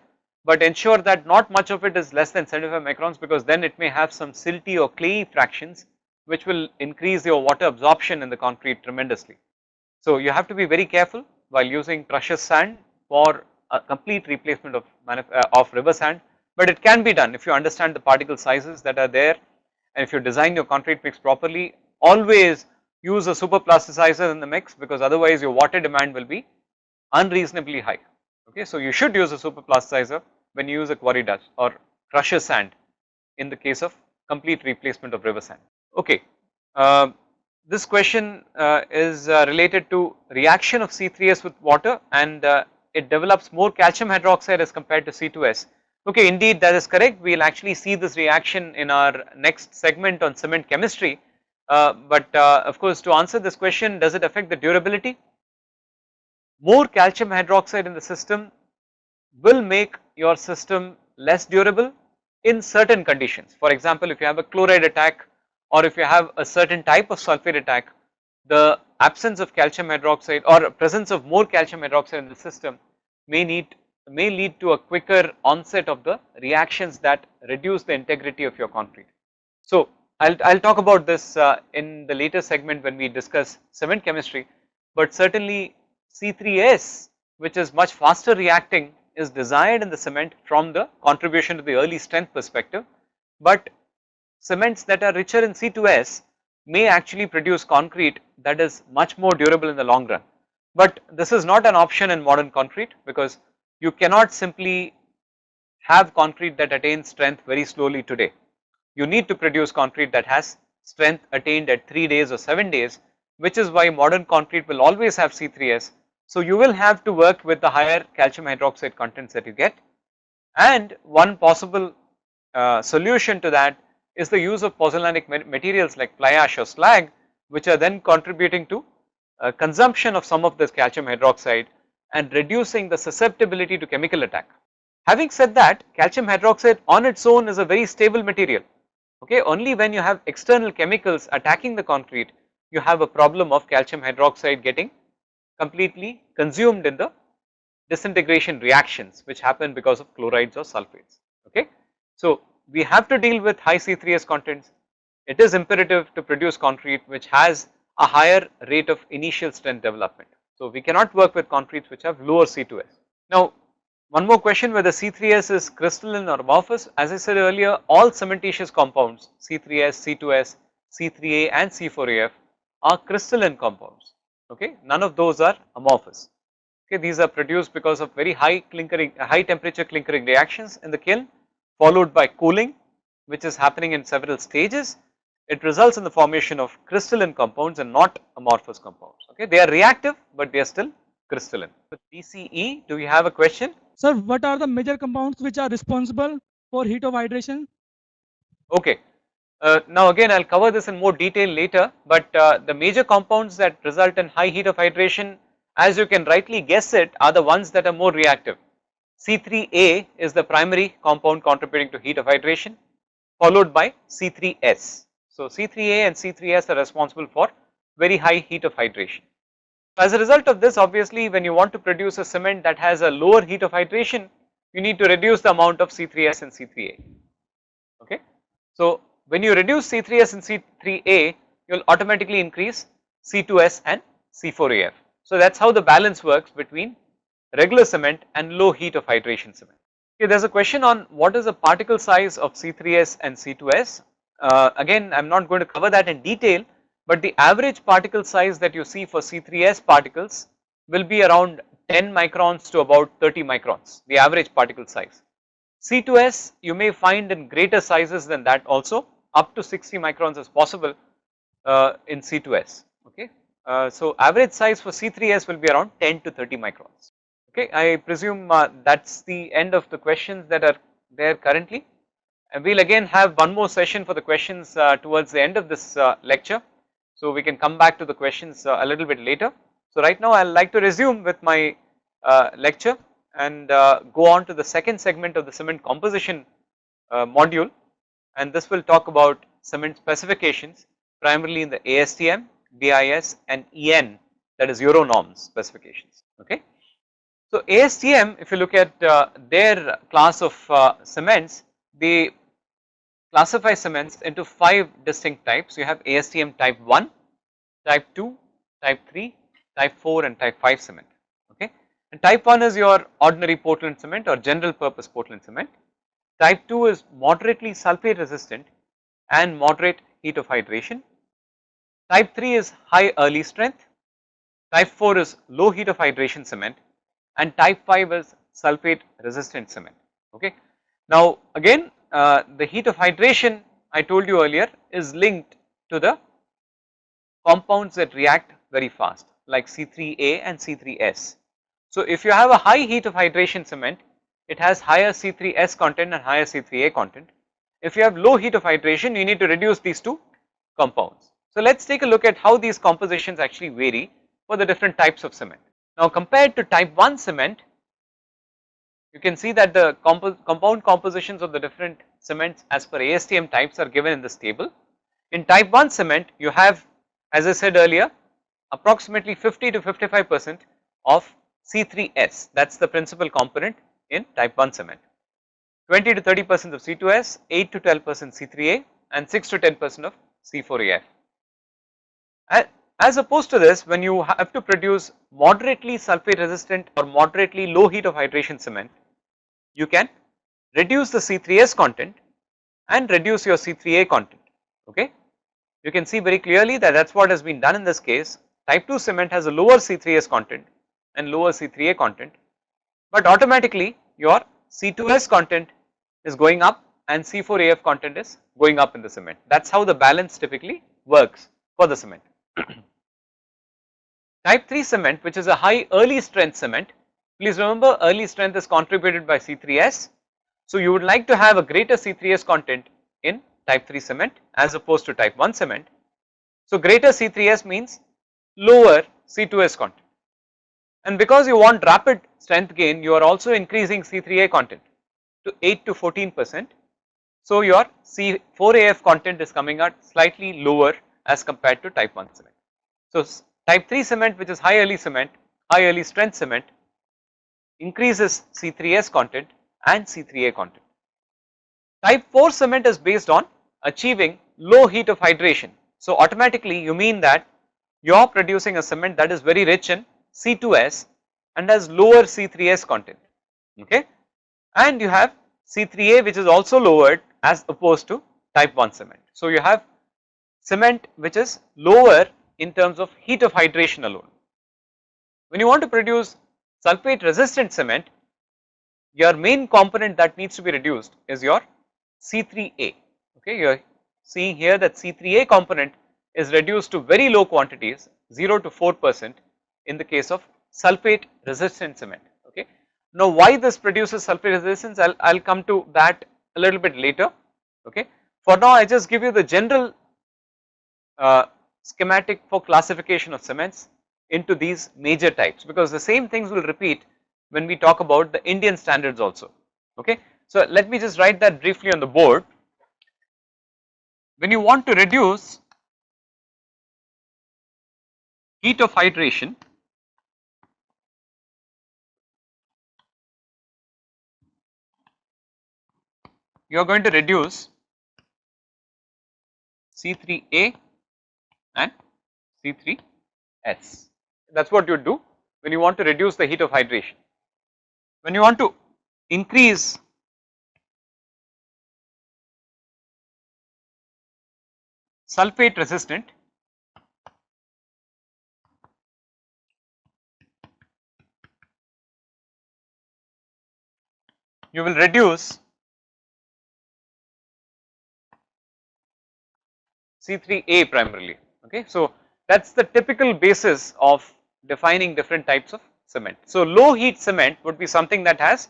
but ensure that not much of it is less than 75 microns, because then it may have some silty or clayey fractions which will increase your water absorption in the concrete tremendously. So you have to be very careful while using crusher sand for a complete replacement of river sand, but it can be done if you understand the particle sizes that are there, and if you design your concrete mix properly. Always use a super plasticizer in the mix, because otherwise your water demand will be unreasonably high. Okay, so you should use a super plasticizer when you use a quarry dust or crusher sand in the case of complete replacement of river sand. Okay, this question is related to reaction of C3S with water, and it develops more calcium hydroxide as compared to C2S. Okay, indeed that is correct. We will actually see this reaction in our next segment on cement chemistry, but of course, to answer this question, does it affect the durability? More calcium hydroxide in the system will make your system less durable in certain conditions. For example, if you have a chloride attack or if you have a certain type of sulfate attack, the absence of calcium hydroxide or presence of more calcium hydroxide in the system may need may lead to a quicker onset of the reactions that reduce the integrity of your concrete. So I'll talk about this in the later segment when we discuss cement chemistry, but certainly C3S, which is much faster reacting, is desired in the cement from the contribution to the early strength perspective, but cements that are richer in C2S may actually produce concrete that is much more durable in the long run. But this is not an option in modern concrete, because you cannot simply have concrete that attains strength very slowly today. You need to produce concrete that has strength attained at 3 days or 7 days, which is why modern concrete will always have C3S. So you will have to work with the higher calcium hydroxide contents that you get, and one possible solution to that is the use of pozzolanic materials like fly ash or slag, which are then contributing to consumption of some of this calcium hydroxide and reducing the susceptibility to chemical attack. Having said that, calcium hydroxide on its own is a very stable material. Okay, only when you have external chemicals attacking the concrete, you have a problem of calcium hydroxide getting completely consumed in the disintegration reactions which happen because of chlorides or sulfates. Okay, so we have to deal with high C3S contents. It is imperative to produce concrete which has a higher rate of initial strength development. So we cannot work with concretes which have lower C2S. Now, one more question, whether C3S is crystalline or amorphous. As I said earlier, all cementitious compounds C3S, C2S, C3A and C4AF are crystalline compounds. Okay, none of those are amorphous. Okay, these are produced because of very high temperature clinkering reactions in the kiln, followed by cooling, which is happening in several stages. It results in the formation of crystalline compounds and not amorphous compounds. Okay, they are reactive, but they are still crystalline. With DCE, do we have a question? Sir, what are the major compounds which are responsible for heat of hydration? Okay, now again I'll cover this in more detail later, but the major compounds that result in high heat of hydration, as you can rightly guess it, are the ones that are more reactive. C3A is the primary compound contributing to heat of hydration, followed by C3S. So C3A and C3S are responsible for very high heat of hydration. As a result of this, obviously when you want to produce a cement that has a lower heat of hydration, you need to reduce the amount of C3S and C3A. Okay, so when you reduce C3S and C3A, you will automatically increase C2S and C4AF. So that's how the balance works between regular cement and low heat of hydration cement. Okay, there's a question on what is the particle size of C3S and C2S. Again, I'm not going to cover that in detail, but the average particle size that you see for C3S particles will be around 10 microns to about 30 microns, the average particle size. C2S you may find in greater sizes than that also, up to 60 microns is possible in C2S. Okay, so average size for C3S will be around 10 to 30 microns. Okay, I presume that's the end of the questions that are there currently, and we'll again have one more session for the questions towards the end of this lecture, so we can come back to the questions a little bit later. So right now I'll like to resume with my lecture and go on to the second segment of the cement composition module, and this will talk about cement specifications primarily in the ASTM, BIS and EN, that is Euro norms specifications. Okay, so ASTM, if you look at their class of cements, they classify cements into 5 distinct types. You have ASTM type 1, type 2, type 3, type 4 and type 5 cement. Okay, and type 1 is your ordinary Portland cement or general purpose Portland cement. Type 2 is moderately sulfate resistant and moderate heat of hydration. Type 3 is high early strength. Type 4 is low heat of hydration cement, and type 5 is sulfate resistant cement. Okay, now again the heat of hydration I told you earlier is linked to the compounds that react very fast like C3A and C3S. So if you have a high heat of hydration cement, it has higher C3S content and higher C3A content. If you have low heat of hydration, you need to reduce these two compounds. So let's take a look at how these compositions actually vary for the different types of cement. Now compared to type 1 cement, you can see that the compound compositions of the different cements as per ASTM types are given in this table. In type 1 cement, you have, as I said earlier, approximately 50 to 55% of C3S, that is the principal component, in type 1 cement, 20 to 30% of C2S, 8 to 12% C3A and 6 to 10% of C4AF. As opposed to this, when you have to produce moderately sulfate resistant or moderately low heat of hydration cement, you can reduce the C3S content and reduce your C3A content. Okay, you can see very clearly that that's what has been done in this case. Type 2 cement has a lower C3S content and lower C3A content, but automatically your C2S content is going up and C4AF content is going up in the cement. That is how the balance typically works for the cement. Type 3 cement, which is a high early strength cement, please remember early strength is contributed by C3S. So you would like to have a greater C3S content in type 3 cement as opposed to type 1 cement. So greater C3S means lower C2S content, and because you want rapid strength gain, you are also increasing C3A content to 8 to 14%. So your C4AF content is coming out slightly lower as compared to type 1 cement. So type 3 cement, which is high early cement, high early strength cement, increases C3S content and C3A content. Type 4 cement is based on achieving low heat of hydration. So automatically you mean that you are producing a cement that is very rich in C2S and has lower C3S content, okay, and you have C3A which is also lowered as opposed to type 1 cement. So you have cement which is lower in terms of heat of hydration alone. When you want to produce sulfate resistant cement, your main component that needs to be reduced is your C3A. Okay, you are seeing here that C3A component is reduced to very low quantities, 0 to 4% in the case of sulfate resistant cement. Okay, now why this produces sulfate resistance, I'll come to that a little bit later. Okay, for now I just give you the general schematic for classification of cements into these major types, because the same things will repeat when we talk about the Indian standards also. Okay, so let me just write that briefly on the board. When you want to reduce heat of hydration, you are going to reduce C3A and C3S. That is what you do when you want to reduce the heat of hydration. When you want to increase sulfate resistant, you will reduce C3A primarily. Okay, so that is the typical basis of defining different types of cement. So low heat cement would be something that has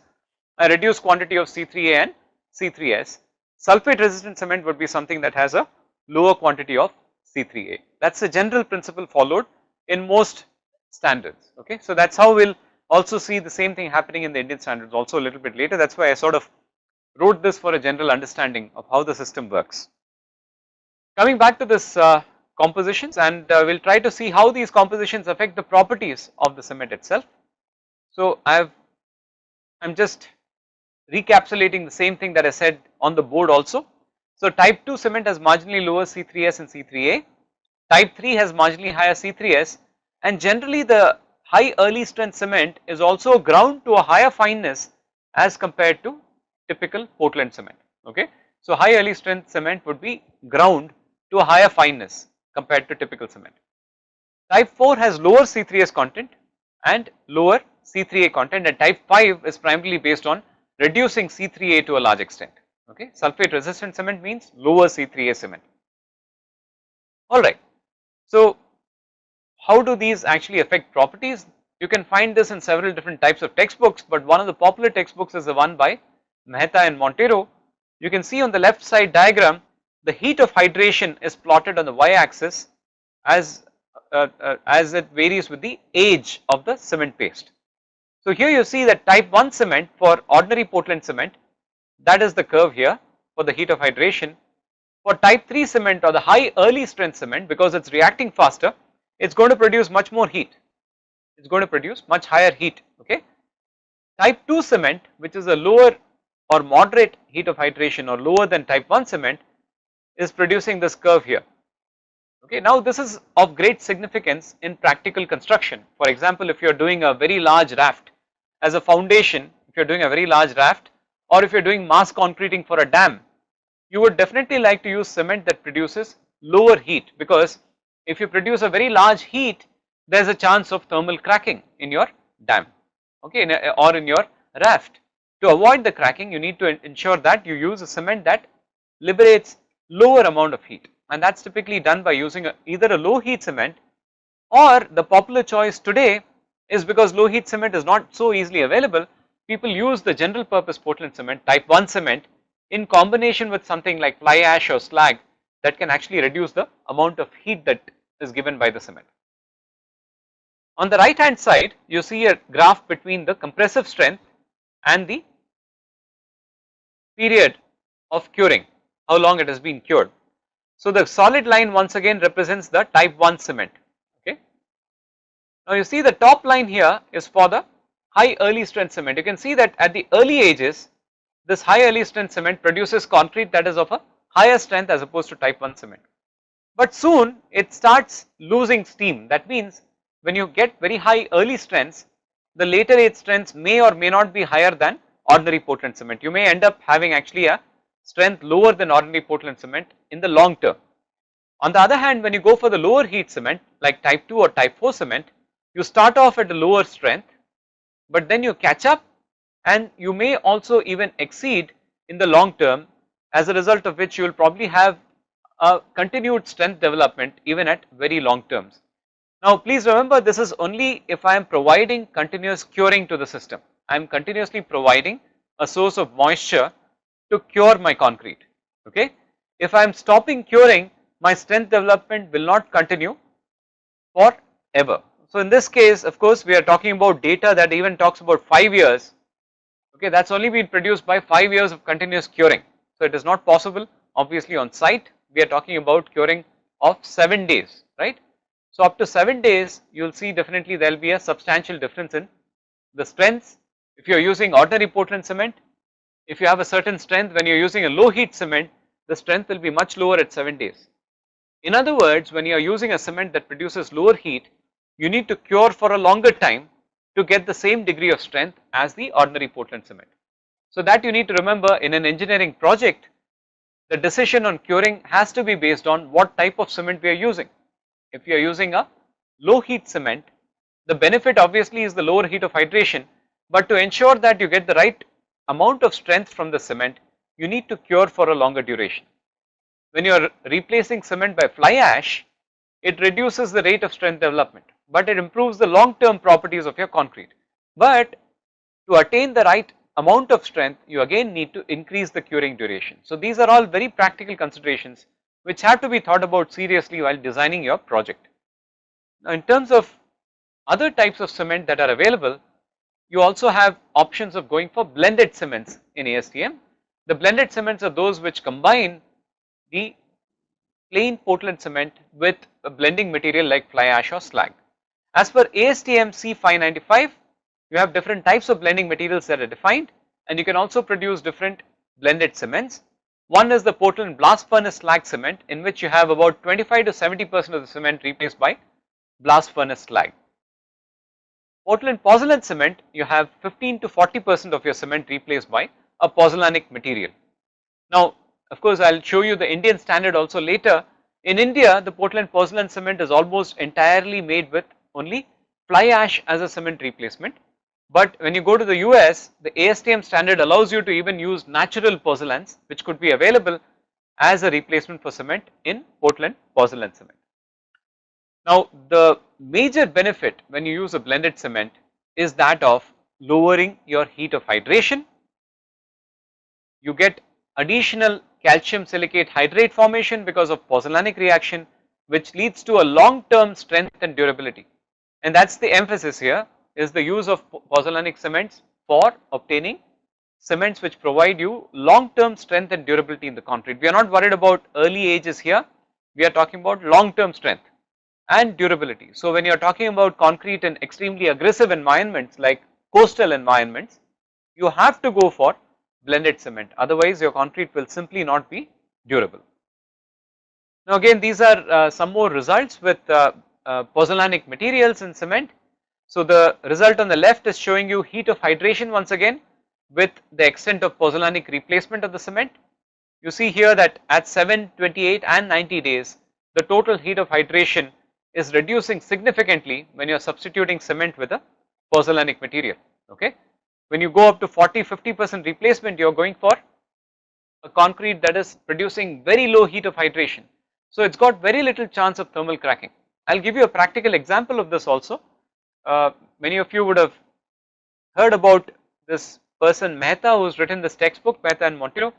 a reduced quantity of C3A and C3S. Sulfate resistant cement would be something that has a lower quantity of C3A. That is the general principle followed in most standards. Okay, so that is how we will also see the same thing happening in the Indian standards also a little bit later. That is why I sort of wrote this for a general understanding of how the system works. Coming back to this compositions, and we will try to see how these compositions affect the properties of the cement itself. So I am just recapitulating the same thing that I said on the board also. So type 2 cement has marginally lower C3S and C3A, type 3 has marginally higher C3S, and generally the high early strength cement is also ground to a higher fineness as compared to typical Portland cement. Okay, so high early strength cement would be ground to a higher fineness compared to typical cement. Type 4 has lower C3S content and lower C3A content, and type 5 is primarily based on reducing C3A to a large extent. Okay, sulfate resistant cement means lower C3A cement. Alright, so how do these actually affect properties? You can find this in several different types of textbooks, but one of the popular textbooks is the one by Mehta and Montero. You can see on the left side diagram, the heat of hydration is plotted on the y-axis as it varies with the age of the cement paste. So here you see that type 1 cement for ordinary Portland cement, that is the curve here for the heat of hydration. For type 3 cement or the high early strength cement, because it is reacting faster, it is going to produce much more heat, it is going to produce much higher heat. Okay, Type 2 cement, which is a lower or moderate heat of hydration or lower than type 1 cement, is producing this curve here. Okay, now this is of great significance in practical construction. For example, if you are doing a very large raft as a foundation, if you are doing a very large raft, or if you are doing mass concreting for a dam, you would definitely like to use cement that produces lower heat, because if you produce a very large heat, there is a chance of thermal cracking in your dam, okay, or in your raft. To avoid the cracking, you need to ensure that you use a cement that liberates lower amount of heat, and that is typically done by using either a low heat cement, or the popular choice today is, because low heat cement is not so easily available, people use the general purpose Portland cement, type 1 cement, in combination with something like fly ash or slag that can actually reduce the amount of heat that is given by the cement. On the right hand side, you see a graph between the compressive strength and the period of curing, how long it has been cured. So the solid line once again represents the type 1 cement. Okay. Now you see the top line here is for the high early strength cement. You can see that at the early ages, this high early strength cement produces concrete that is of a higher strength as opposed to type 1 cement. But soon it starts losing steam. That means when you get very high early strengths, the later age strengths may or may not be higher than ordinary Portland cement. You may end up having actually a strength lower than ordinary Portland cement in the long term. On the other hand, when you go for the lower heat cement like type 2 or type 4 cement, you start off at a lower strength, but then you catch up, and you may also even exceed in the long term, as a result of which you will probably have a continued strength development even at very long terms. Now please remember, this is only if I am providing continuous curing to the system. I am continuously providing a source of moisture to cure my concrete. Okay, if I am stopping curing, my strength development will not continue forever. So in this case, of course, we are talking about data that even talks about 5 years. Okay, that's only been produced by 5 years of continuous curing. So it is not possible. Obviously on site, we are talking about curing of 7 days, right? So up to 7 days, you will see definitely there will be a substantial difference in the strengths. If you are using ordinary Portland cement, if you have a certain strength, when you are using a low heat cement, the strength will be much lower at 7 days. In other words, when you are using a cement that produces lower heat, you need to cure for a longer time to get the same degree of strength as the ordinary Portland cement. So that you need to remember, in an engineering project, the decision on curing has to be based on what type of cement we are using. If you are using a low heat cement, the benefit obviously is the lower heat of hydration, but to ensure that you get the right amount of strength from the cement, you need to cure for a longer duration. When you are replacing cement by fly ash, it reduces the rate of strength development, but it improves the long term properties of your concrete. But to attain the right amount of strength, you again need to increase the curing duration. So these are all very practical considerations which have to be thought about seriously while designing your project. Now in terms of other types of cement that are available, you also have options of going for blended cements in ASTM. The blended cements are those which combine the plain Portland cement with a blending material like fly ash or slag. As per ASTM C595, you have different types of blending materials that are defined, and you can also produce different blended cements. One is the Portland blast furnace slag cement, in which you have about 25 to 70% of the cement replaced by blast furnace slag. Portland pozzolan cement, you have 15 to 40% of your cement replaced by a pozzolanic material. Now of course, I will show you the Indian standard also later. In India, the Portland pozzolan cement is almost entirely made with only fly ash as a cement replacement. But when you go to the US, the ASTM standard allows you to even use natural pozzolans, which could be available as a replacement for cement in Portland pozzolan cement. Now the major benefit when you use a blended cement is that of lowering your heat of hydration. You get additional calcium silicate hydrate formation because of pozzolanic reaction, which leads to a long term strength and durability, and that is the emphasis here, is the use of pozzolanic cements for obtaining cements which provide you long term strength and durability in the concrete. We are not worried about early ages here, we are talking about long term strength and durability. So when you are talking about concrete in extremely aggressive environments like coastal environments, you have to go for blended cement, otherwise your concrete will simply not be durable. Now again, these are some more results with pozzolanic materials in cement. So the result on the left is showing you heat of hydration once again with the extent of pozzolanic replacement of the cement. You see here that at 7, 28 and 90 days, the total heat of hydration is reducing significantly when you are substituting cement with a pozzolanic material. Okay, when you go up to 40-50% replacement, you are going for a concrete that is producing very low heat of hydration. So it's got very little chance of thermal cracking. I'll give you a practical example of this also. Many of you would have heard about this person Mehta, who's written this textbook, Mehta and Monteiro.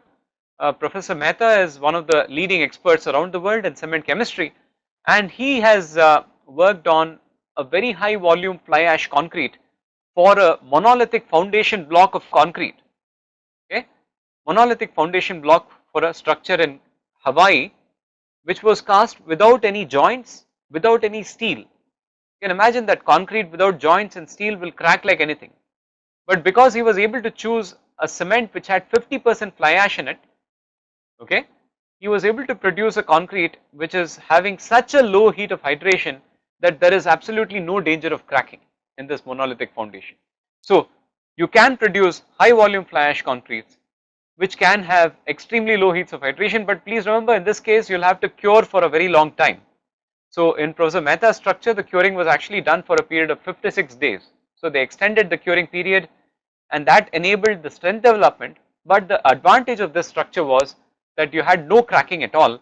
Professor Mehta is one of the leading experts around the world in cement chemistry, and he has worked on a very high volume fly ash concrete for a monolithic foundation block of concrete. Okay, monolithic foundation block for a structure in Hawaii, which was cast without any joints, without any steel. You can imagine that concrete without joints and steel will crack like anything. But because he was able to choose a cement which had 50% fly ash in it, okay, he was able to produce a concrete which is having such a low heat of hydration that there is absolutely no danger of cracking in this monolithic foundation. So you can produce high volume fly ash concretes which can have extremely low heats of hydration, but please remember, in this case you will have to cure for a very long time. So in Professor Mehta's structure, the curing was actually done for a period of 56 days. So they extended the curing period, and that enabled the strength development. But the advantage of this structure was that you had no cracking at all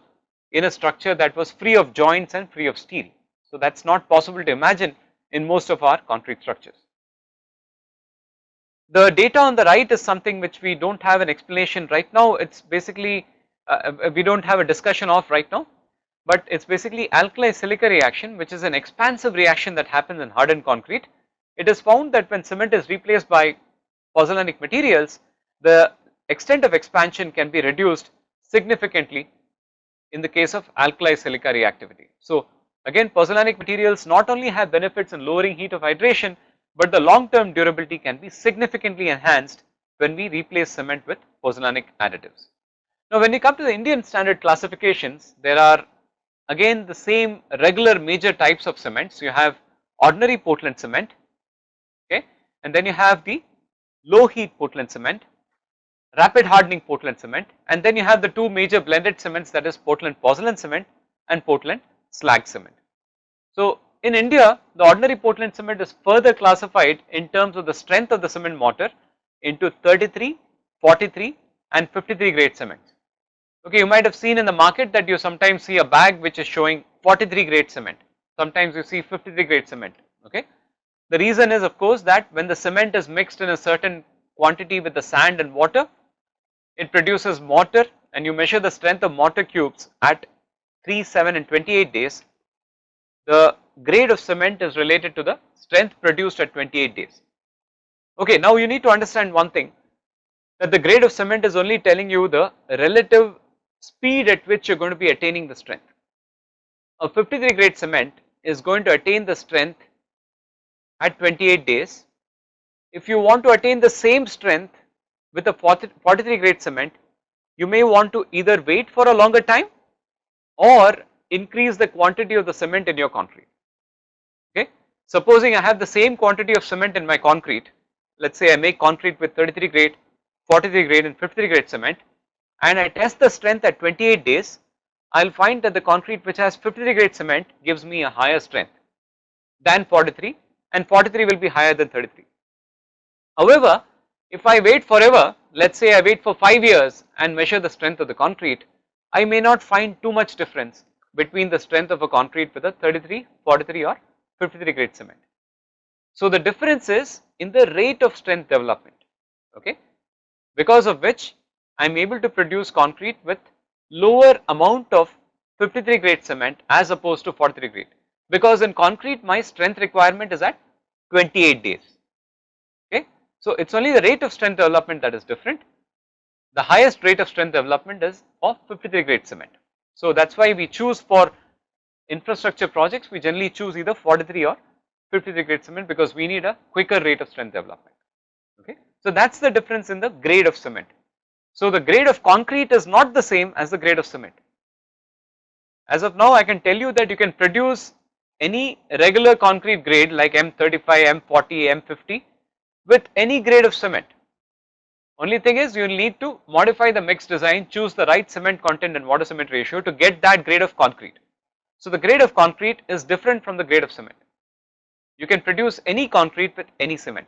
in a structure that was free of joints and free of steel. So that's not possible to imagine in most of our concrete structures. The data on the right is something which we don't have an explanation right now. It's basically we don't have a discussion of right now, but it's basically alkali silica reaction, which is an expansive reaction that happens in hardened concrete. It is found that when cement is replaced by pozzolanic materials, the extent of expansion can be reduced significantly in the case of alkali silica reactivity. So again, pozzolanic materials not only have benefits in lowering heat of hydration, but the long term durability can be significantly enhanced when we replace cement with pozzolanic additives. Now when we come to the Indian standard classifications, there are again the same regular major types of cements. You have ordinary Portland cement, okay, and then you have the low heat Portland cement, rapid hardening Portland cement, and then you have the two major blended cements, that is Portland pozzolan cement and Portland slag cement. So in India, the ordinary Portland cement is further classified in terms of the strength of the cement mortar into 33, 43 and 53 grade cements. Okay, you might have seen in the market that you sometimes see a bag which is showing 43 grade cement, sometimes you see 53 grade cement. Okay, the reason is of course that when the cement is mixed in a certain quantity with the sand and water, it produces mortar, and you measure the strength of mortar cubes at 3, 7 and 28 days. The grade of cement is related to the strength produced at 28 days. Okay, now you need to understand one thing, that the grade of cement is only telling you the relative speed at which you are going to be attaining the strength. A 53 grade cement is going to attain the strength at 28 days. If you want to attain the same strength with a 43 grade cement, you may want to either wait for a longer time or increase the quantity of the cement in your concrete. Okay, supposing I have the same quantity of cement in my concrete, let's say I make concrete with 33 grade, 43 grade and 53 grade cement, and I test the strength at 28 days, I'll find that the concrete which has 53 grade cement gives me a higher strength than 43, and 43 will be higher than 33. However, if I wait forever, let's say I wait for 5 years and measure the strength of the concrete, I may not find too much difference between the strength of a concrete with a 33, 43 or 53 grade cement. So the difference is in the rate of strength development, okay, because of which I am able to produce concrete with lower amount of 53 grade cement as opposed to 43 grade, because in concrete my strength requirement is at 28 days. Okay, so it's only the rate of strength development that is different. The highest rate of strength development is of 53 grade cement. So that's why we choose for infrastructure projects, we generally choose either 43 or 53 grade cement, because we need a quicker rate of strength development. Okay, So that's the difference in the grade of cement. So the grade of concrete is not the same as the grade of cement. As of now, I can tell you that you can produce any regular concrete grade like M35, M40, M50 with any grade of cement. Only thing is you will need to modify the mix design, choose the right cement content and water cement ratio to get that grade of concrete. So the grade of concrete is different from the grade of cement. You can produce any concrete with any cement,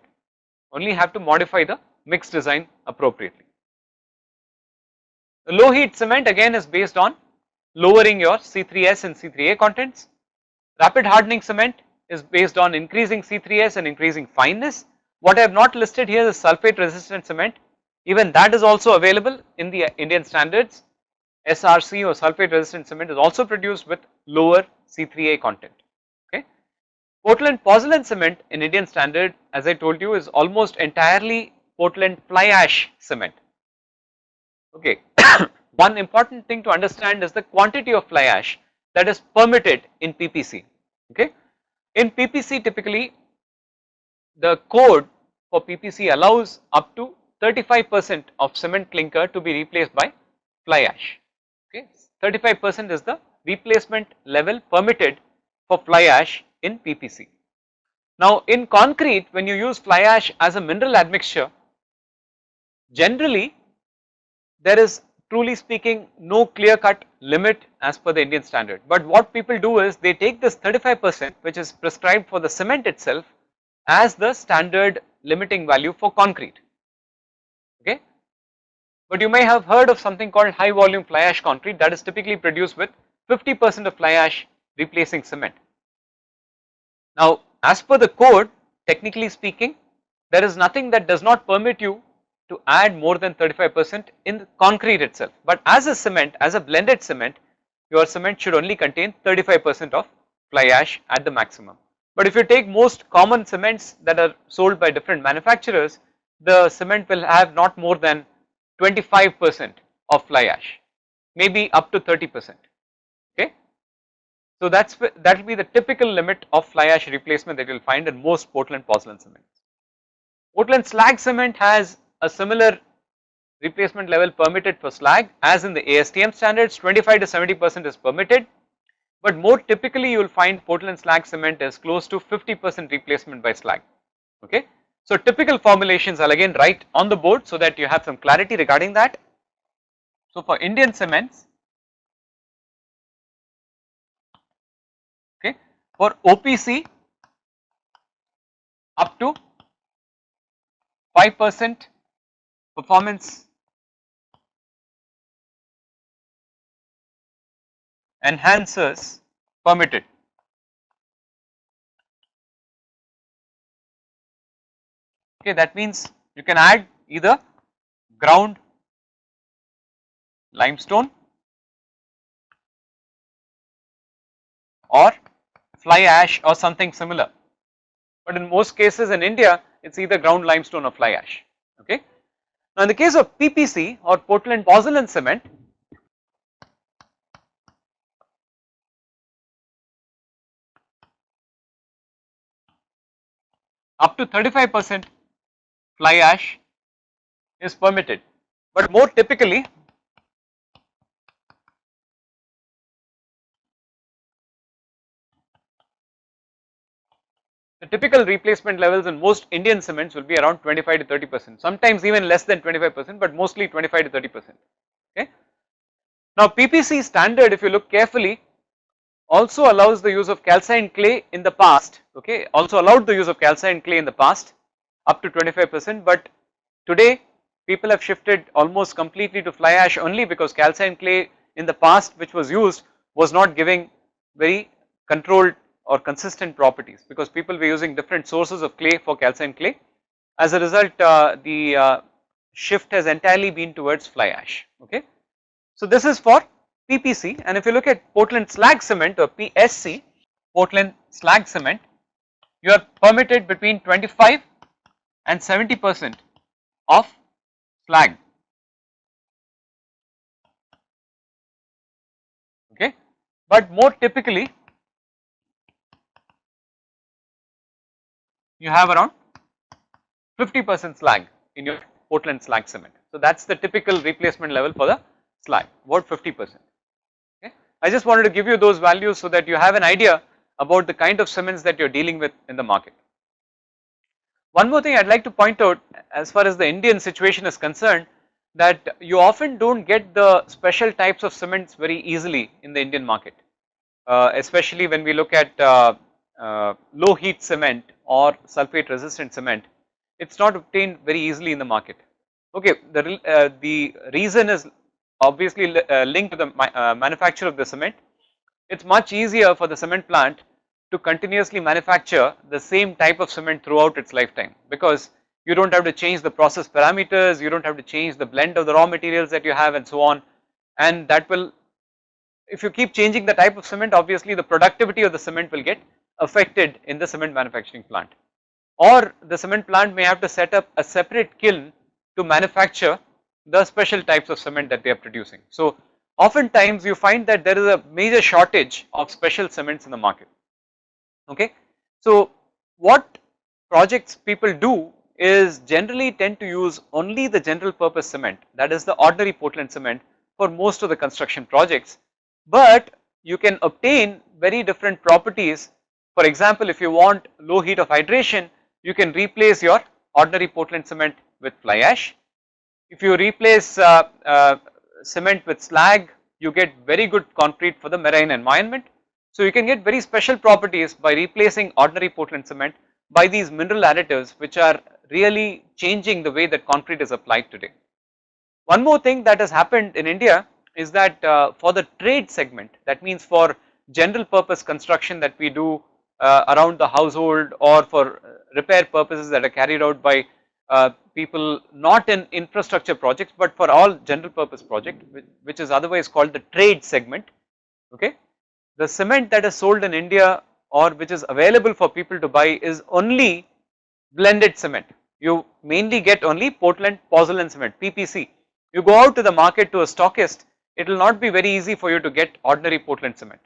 only have to modify the mix design appropriately. The low heat cement again is based on lowering your C3S and C3A contents. Rapid hardening cement is based on increasing C3S and increasing fineness. What I have not listed here is sulfate resistant cement. Even that is also available in the Indian standards. SRC or sulfate resistant cement is also produced with lower C3A content. Okay. Portland pozzolan cement in Indian standard, as I told you, is almost entirely Portland fly ash cement. Okay. One important thing to understand is the quantity of fly ash that is permitted in PPC. Okay. In PPC, typically the code for PPC allows up to 35% of cement clinker to be replaced by fly ash. Okay, 35% is the replacement level permitted for fly ash in PPC. Now in concrete, when you use fly ash as a mineral admixture, generally there is, truly speaking, no clear cut limit as per the Indian standard. But what people do is they take this 35% which is prescribed for the cement itself as the standard limiting value for concrete. Okay. But you may have heard of something called high volume fly ash concrete that is typically produced with 50% of fly ash replacing cement. Now as per the code, technically speaking, there is nothing that does not permit you to add more than 35% in the concrete itself, but as a cement, as a blended cement, your cement should only contain 35% of fly ash at the maximum. But if you take most common cements that are sold by different manufacturers, the cement will have not more than 25% of fly ash, maybe up to 30%. Okay. So that will be the typical limit of fly ash replacement that you will find in most Portland pozzolan cements. Portland slag cement has a similar replacement level permitted for slag as in the ASTM standards. 25 to 70% is permitted, but more typically you will find Portland slag cement is close to 50% replacement by slag. Okay. So typical formulations I'll again write on the board so that you have some clarity regarding that. So for Indian cements, okay, for OPC up to 5% performance enhancers permitted. Okay, that means you can add either ground limestone or fly ash or something similar, but in most cases in India it's either ground limestone or fly ash. Okay. Now in the case of PPC or Portland pozzolan cement, up to 35% fly ash is permitted, but more typically the typical replacement levels in most Indian cements will be around 25 to 30%, sometimes even less than 25%, but mostly 25 to 30%. Okay. Now PPC standard, if you look carefully, also allows the use of calcined clay in the past. Okay, also allowed the use of calcined clay in the past up to 25%, but today people have shifted almost completely to fly ash only because calcined clay in the past which was used was not giving very controlled or consistent properties because people were using different sources of clay for calcined clay. As a result, the shift has entirely been towards fly ash. Okay. So this is for PPC, and if you look at Portland slag cement or PSC, Portland slag cement, you are permitted between 25 and 70% of slag. Okay, but more typically you have around 50% slag. in your Portland slag cement. So that's the typical replacement level for the slag, about 50%. Okay. I just wanted to give you those values so that you have an idea about the kind of cements that you're dealing with in the market. One more thing I'd like to point out as far as the Indian situation is concerned, that you often don't get the special types of cements very easily in the Indian market, especially when we look at low heat cement or sulfate resistant cement. It's not obtained very easily in the market. Okay, the reason is obviously linked to the manufacture of the cement. It's much easier for the cement plant to continuously manufacture the same type of cement throughout its lifetime, because you don't have to change the process parameters, you don't have to change the blend of the raw materials that you have and so on, and that will, if you keep changing the type of cement, obviously the productivity of the cement will get affected in the cement manufacturing plant, or the cement plant may have to set up a separate kiln to manufacture the special types of cement that they are producing. So oftentimes you find that there is a major shortage of special cements in the market. Okay, so what projects people do is generally tend to use only the general purpose cement, that is the ordinary Portland cement, for most of the construction projects, but you can obtain very different properties. For example, if you want low heat of hydration, you can replace your ordinary Portland cement with fly ash. If you replace cement with slag, you get very good concrete for the marine environment. So you can get very special properties by replacing ordinary Portland cement by these mineral additives, which are really changing the way that concrete is applied today. One more thing that has happened in India is that for the trade segment, that means for general purpose construction that we do around the household, or for repair purposes that are carried out by people not in infrastructure projects but for all general purpose project, which is otherwise called the trade segment. Okay, the cement that is sold in India or which is available for people to buy is only blended cement. You mainly get only Portland pozzolan cement, PPC. You go out to the market to a stockist, it will not be very easy for you to get ordinary Portland cement.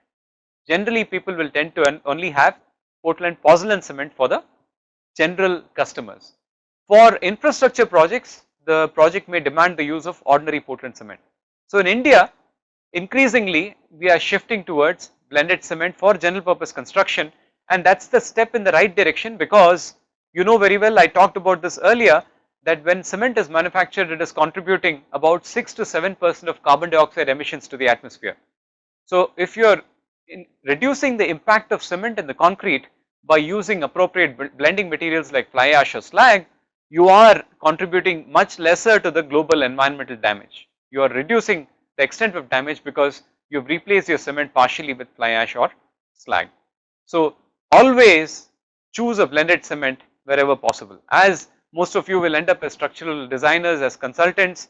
Generally people will tend to only have Portland pozzolan cement for the general customers. For infrastructure projects, the project may demand the use of ordinary Portland cement. So in India, increasingly we are shifting towards blended cement for general purpose construction, and that's the step in the right direction, because you know very well, I talked about this earlier, that when cement is manufactured, it is contributing about 6 to 7% of carbon dioxide emissions to the atmosphere. So if you are reducing the impact of cement in the concrete by using appropriate blending materials like fly ash or slag, you are contributing much lesser to the global environmental damage. You are reducing the extent of damage because you have replaced your cement partially with fly ash or slag. So always choose a blended cement wherever possible. As most of you will end up as structural designers, as consultants,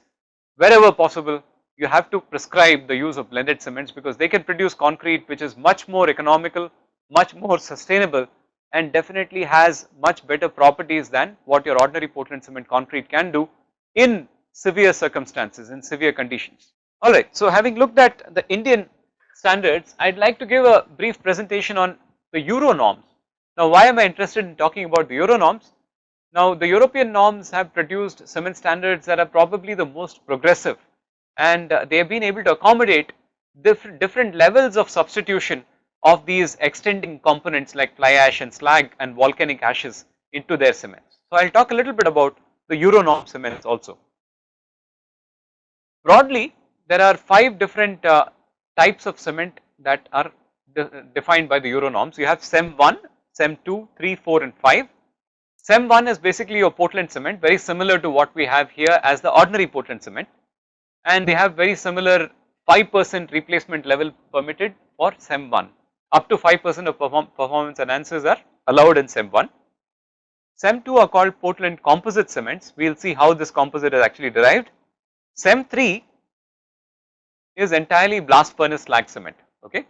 wherever possible you have to prescribe the use of blended cements, because they can produce concrete which is much more economical, much more sustainable, and definitely has much better properties than what your ordinary Portland cement concrete can do in severe circumstances, in severe conditions. Alright, so having looked at the Indian standards, I'd like to give a brief presentation on the Euro norms. Now why am I interested in talking about the Euro norms? Now the European norms have produced cement standards that are probably the most progressive, and they have been able to accommodate different levels of substitution of these extending components like fly ash and slag and volcanic ashes into their cements. So I'll talk a little bit about the Euro norm cements also. Broadly, there are 5 different types of cement that are defined by the Euro norms. You have CEM 1, CEM 2, 3, 4 and 5. CEM 1 is basically your Portland cement, very similar to what we have here as the ordinary Portland cement, and they have very similar 5% replacement level permitted for CEM 1. Up to 5% of performance enhancers are allowed in CEM 1. CEM 2 are called Portland composite cements. We will see how this composite is actually derived. CEM 3 is entirely blast furnace slag cement. Okay.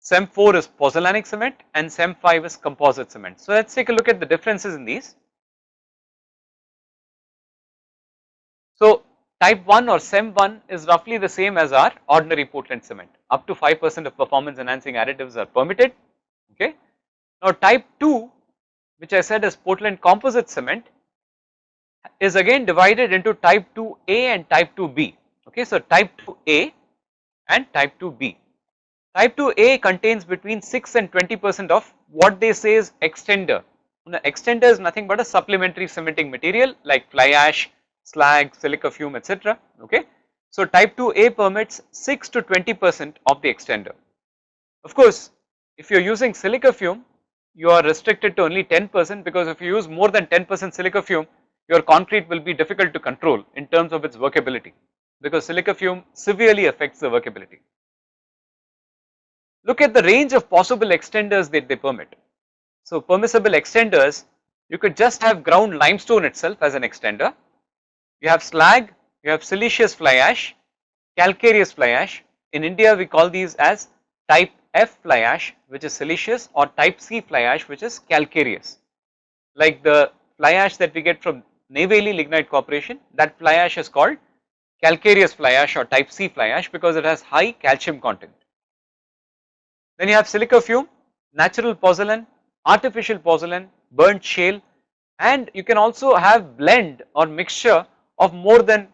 CEM 4 is pozzolanic cement and CEM 5 is composite cement. So let's take a look at the differences in these. So type 1 or CEM 1 is roughly the same as our ordinary Portland cement. Up to 5% of performance enhancing additives are permitted. Okay. Now type 2, which I said is Portland composite cement, is again divided into type 2A and type 2B. Okay, so type 2A and type 2B. Type 2A contains between 6 and 20% of what they say is extender. Now, extender is nothing but a supplementary cementing material like fly ash, slag, silica fume, etc. Okay, so type 2A permits 6 to 20% of the extender. Of course, if you are using silica fume, you are restricted to only 10%, because if you use more than 10% silica fume, your concrete will be difficult to control in terms of its workability, because silica fume severely affects the workability. Look at the range of possible extenders that they permit. So permissible extenders, you could just have ground limestone itself as an extender, you have slag, you have siliceous fly ash, calcareous fly ash. In India we call these as type F fly ash, which is siliceous, or type C fly ash, which is calcareous. Like the fly ash that we get from Neyveli Lignite Corporation, that fly ash is called calcareous fly ash or type C fly ash because it has high calcium content. Then you have silica fume, natural pozzolan, artificial pozzolan, burnt shale, and you can also have blend or mixture of more than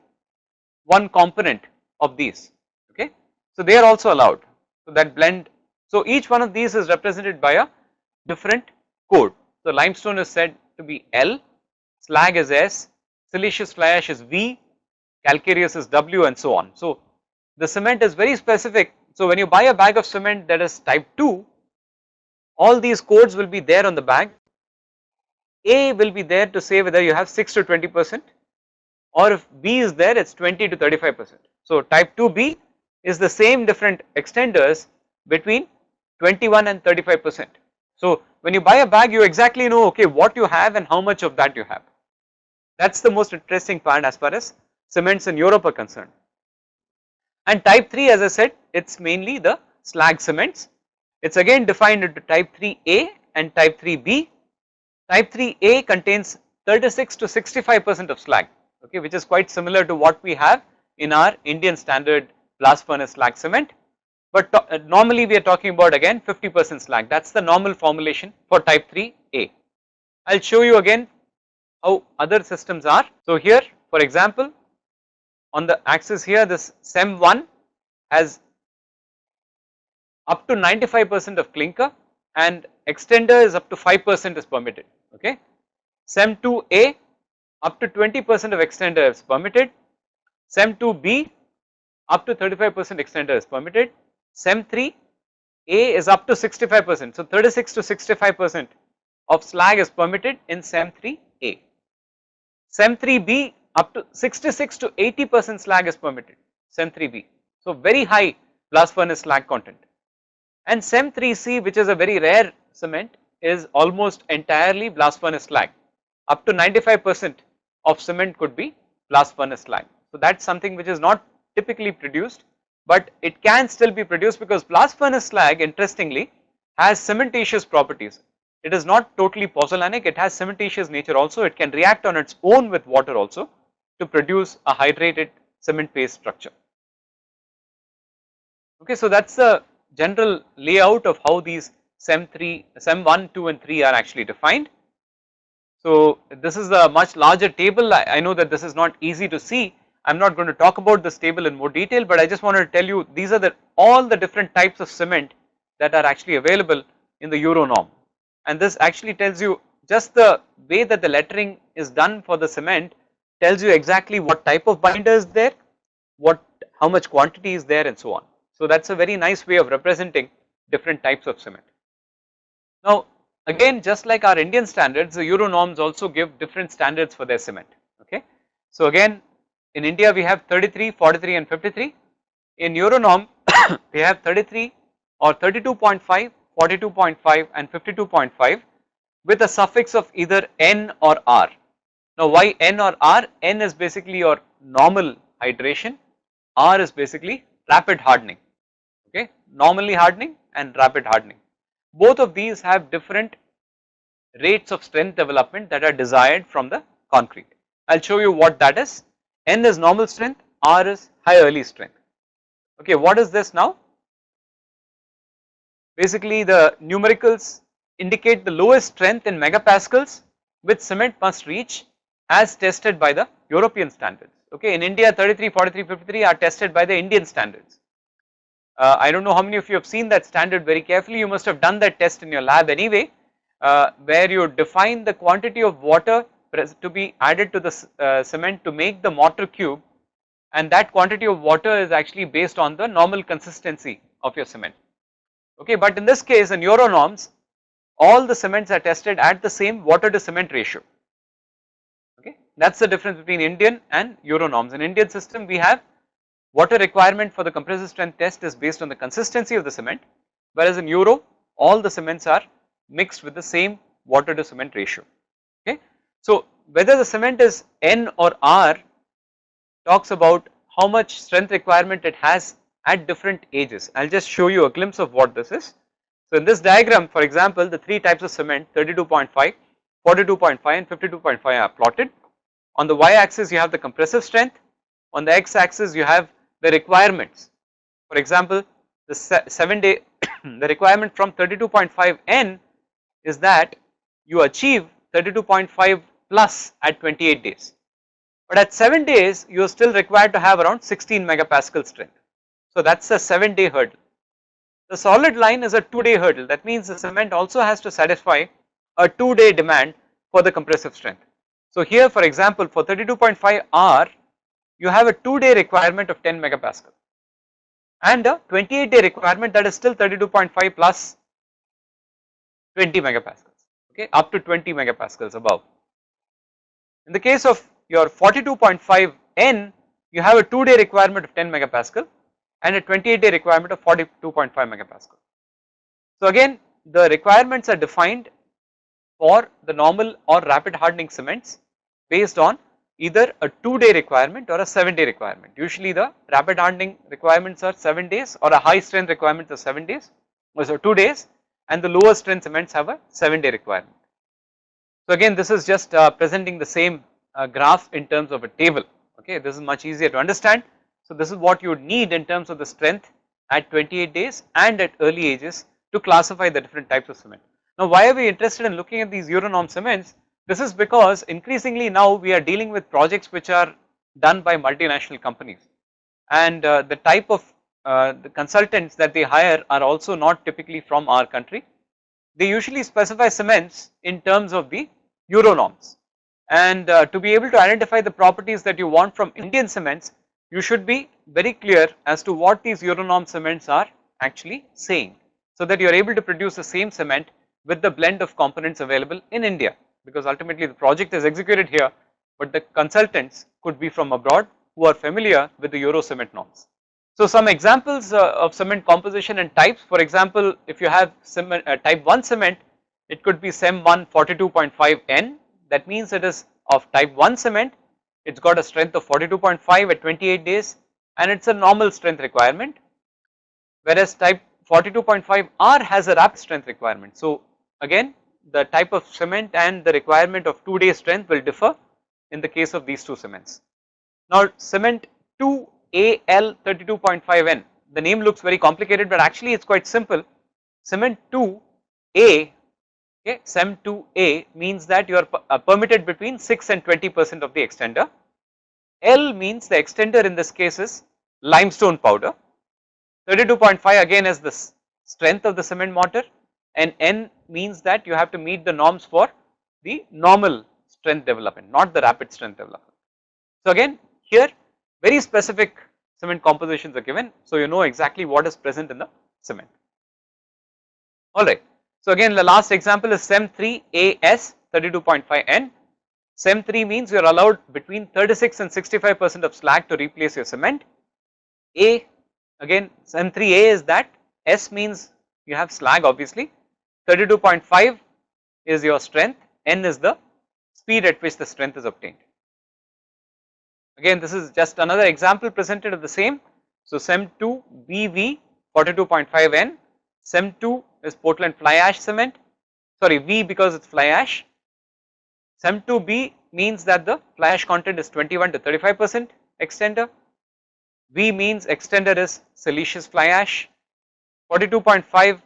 one component of these. Okay, so they are also allowed. So that blend, so each one of these is represented by a different code. So limestone is said to be L, slag is S, siliceous fly ash is V, calcareous is W, and so on. So the cement is very specific. So when you buy a bag of cement that is type 2, all these codes will be there on the bag. A will be there to say whether you have 6 to 20%, or if B is there, it's 20 to 35%. So type 2B is the same different extenders between 21 and 35%. So when you buy a bag, you exactly know, okay, what you have and how much of that you have. That's the most interesting part as far as cements in Europe are concerned. And type 3, as I said, it's mainly the slag cements. It's again defined into type 3A and type 3B. Type 3A contains 36 to 65% of slag, okay, which is quite similar to what we have in our Indian standard blast furnace slag cement. But normally we are talking about again 50% slag. That's the normal formulation for type 3A. I'll show you again how other systems are. So here, for example, on the axis here, this SEM1 has up to 95% of clinker, and extender is up to 5% is permitted. Okay, SEM2A up to 20% of extender is permitted, SEM2B up to 35% extender is permitted, SEM3A is up to 65%. So 36 to 65% of slag is permitted in SEM3A. SEM3B up to 66 to 80% slag is permitted, SEM3B. So very high blast furnace slag content. And SEM3C, which is a very rare cement, is almost entirely blast furnace slag. Up to 95% of cement could be blast furnace slag. So that's something which is not typically produced, but it can still be produced because blast furnace slag, interestingly, has cementitious properties. It is not totally pozzolanic, it has cementitious nature also. It can react on its own with water also to produce a hydrated cement paste structure. Okay, so that's the general layout of how these SEM1, 2 and 3 are actually defined. So this is a much larger table. I know that this is not easy to see. I'm not going to talk about this table in more detail, but I just wanted to tell you these are all the different types of cement that are actually available in the Euro norm. And this actually tells you just the way that the lettering is done for the cement tells you exactly what type of binder is there, how much quantity is there, and so on. So that's a very nice way of representing different types of cement. Now again, just like our Indian standards, the Euro norms also give different standards for their cement. Okay, so again, in India we have 33, 43 and 53. In Euro norm we have 33 or 32.5, 42.5 and 52.5 with a suffix of either N or R. Now why N or R? N is basically your normal hydration, R is basically rapid hardening. Okay, normally hardening and rapid hardening. Both of these have different rates of strength development that are desired from the concrete. I'll show you what that is. N is normal strength, R is high early strength. Okay, what is this now? Basically the numericals indicate the lowest strength in megapascals which cement must reach as tested by the European standards. Okay, in India 33, 43, 53 are tested by the Indian standards. I don't know how many of you have seen that standard very carefully. You must have done that test in your lab anyway, where you define the quantity of water to be added to the cement to make the mortar cube, and that quantity of water is actually based on the normal consistency of your cement. Okay, but in this case in Euro norms, all the cements are tested at the same water to cement ratio. Okay, that is the difference between Indian and Euro norms. In Indian system we have water requirement for the compressive strength test is based on the consistency of the cement, whereas in Euro all the cements are mixed with the same water to cement ratio. Okay, so whether the cement is N or R talks about how much strength requirement it has at different ages. I will just show you a glimpse of what this is. So in this diagram, for example, the three types of cement 32.5, 42.5 and 52.5 are plotted. On the y axis you have the compressive strength, on the x axis you have the requirements. For example, the 7-day the requirement from 32.5 N is that you achieve 32.5 plus at 28 days, but at 7 days you are still required to have around 16 megapascal strength. So that is a 7-day hurdle. The solid line is a 2-day hurdle, that means the cement also has to satisfy a 2-day demand for the compressive strength. So here for example for 32.5 R you have a 2-day requirement of 10 megapascal and a 28-day requirement that is still 32.5 plus 20 megapascals, okay, up to 20 megapascals above. In the case of your 42.5 N you have a 2-day requirement of 10 megapascal and a 28-day requirement of 42.5 megapascal. So again the requirements are defined for the normal or rapid hardening cements based on either a 2-day requirement or a 7-day requirement. Usually the rapid hardening requirements are 7 days or a high strength requirement is 7 days, so 2 days, and the lower strength cements have a 7-day requirement. So again this is just presenting the same graph in terms of a table. Okay, this is much easier to understand. So this is what you would need in terms of the strength at 28 days and at early ages to classify the different types of cement. Now why are we interested in looking at these Euronorm cements? This is because increasingly now we are dealing with projects which are done by multinational companies, and the type of the consultants that they hire are also not typically from our country. They usually specify cements in terms of the Euro norms, and to be able to identify the properties that you want from Indian cements, you should be very clear as to what these Euro norm cements are actually saying, so that you are able to produce the same cement with the blend of components available in India, because ultimately the project is executed here, but the consultants could be from abroad who are familiar with the Euro cement norms. So some examples of cement composition and types. For example, if you have cement, type 1 cement, it could be CEM 1 42.5 N, that means it is of type 1 cement, it has got a strength of 42.5 at 28 days and it is a normal strength requirement, whereas type 42.5 R has a rapid strength requirement. So again the type of cement and the requirement of 2-day strength will differ in the case of these two cements. Now cement 2 AL 32.5N, the name looks very complicated, but actually it is quite simple. Cement 2A, okay, CEM 2A means that you are permitted between 6 and 20% of the extender. L means the extender in this case is limestone powder. 32.5 again is the strength of the cement mortar, and N means that you have to meet the norms for the normal strength development, not the rapid strength development. So again here very specific cement compositions are given, so you know exactly what is present in the cement. Alright, so again the last example is CEM 3 AS 32.5 N. CEM 3 means you are allowed between 36 and 65% of slag to replace your cement. A, again CEM 3A is that, S means you have slag obviously, 32.5 is your strength, N is the speed at which the strength is obtained. Again this is just another example presented of the same. So CEM 2 BV 42.5 N, CEM 2 is Portland fly ash cement, sorry V because it is fly ash. CEM 2B means that the fly ash content is 21 to 35% extender. V means extender is siliceous fly ash. 42.5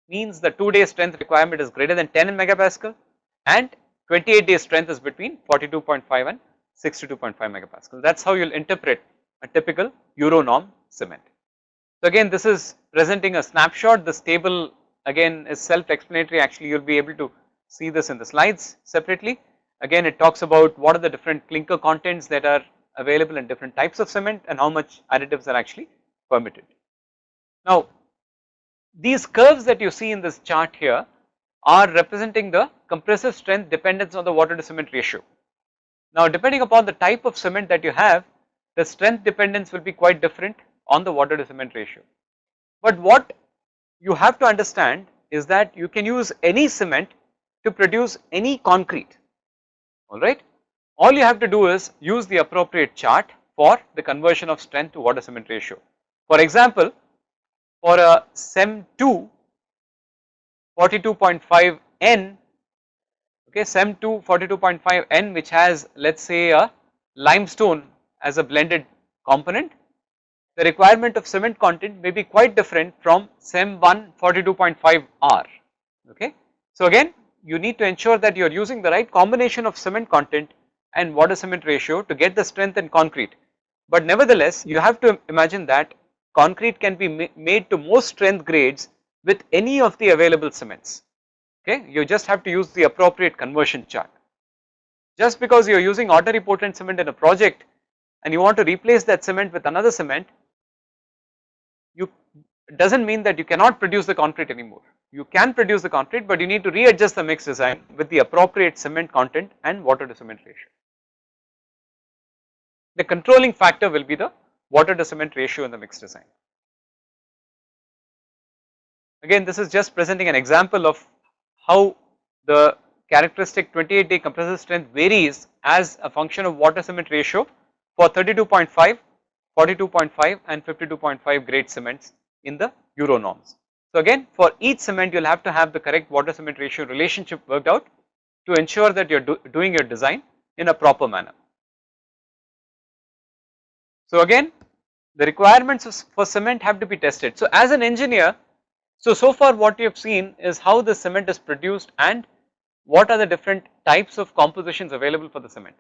means the 2-day strength requirement is greater than 10 megapascal, and 28-day strength is between 42.5 and 62.5 megapascal. That is how you will interpret a typical Euro norm cement. So again, this is presenting a snapshot. This table again is self-explanatory. Actually, you will be able to see this in the slides separately. Again, it talks about what are the different clinker contents that are available in different types of cement and how much additives are actually permitted. Now, these curves that you see in this chart here are representing the compressive strength dependence on the water to cement ratio. Now, depending upon the type of cement that you have, the strength dependence will be quite different on the water to cement ratio. But what you have to understand is that you can use any cement to produce any concrete, alright. All you have to do is use the appropriate chart for the conversion of strength to water cement ratio. For example, for a SEM 2 42.5 N, okay, SEM 2 42.5 N, which has, let us say, a limestone as a blended component, the requirement of cement content may be quite different from SEM 1 42.5 R, okay. So again, you need to ensure that you are using the right combination of cement content and water cement ratio to get the strength in concrete. But nevertheless, you have to imagine that concrete can be made to most strength grades with any of the available cements, okay. You just have to use the appropriate conversion chart. Just because you are using artery potent cement in a project and you want to replace that cement with another cement, it does not mean that you cannot produce the concrete anymore. You can produce the concrete, but you need to readjust the mix design with the appropriate cement content and water to cement ratio. The controlling factor will be the water to cement ratio in the mix design. Again, this is just presenting an example of how the characteristic 28-day compressive strength varies as a function of water cement ratio for 32.5, 42.5 and 52.5 grade cements in the Euro norms. So again, for each cement you will have to have the correct water cement ratio relationship worked out to ensure that you are doing your design in a proper manner. So again, the requirements for cement have to be tested. So as an engineer, so far what we have seen is how the cement is produced and what are the different types of compositions available for the cement.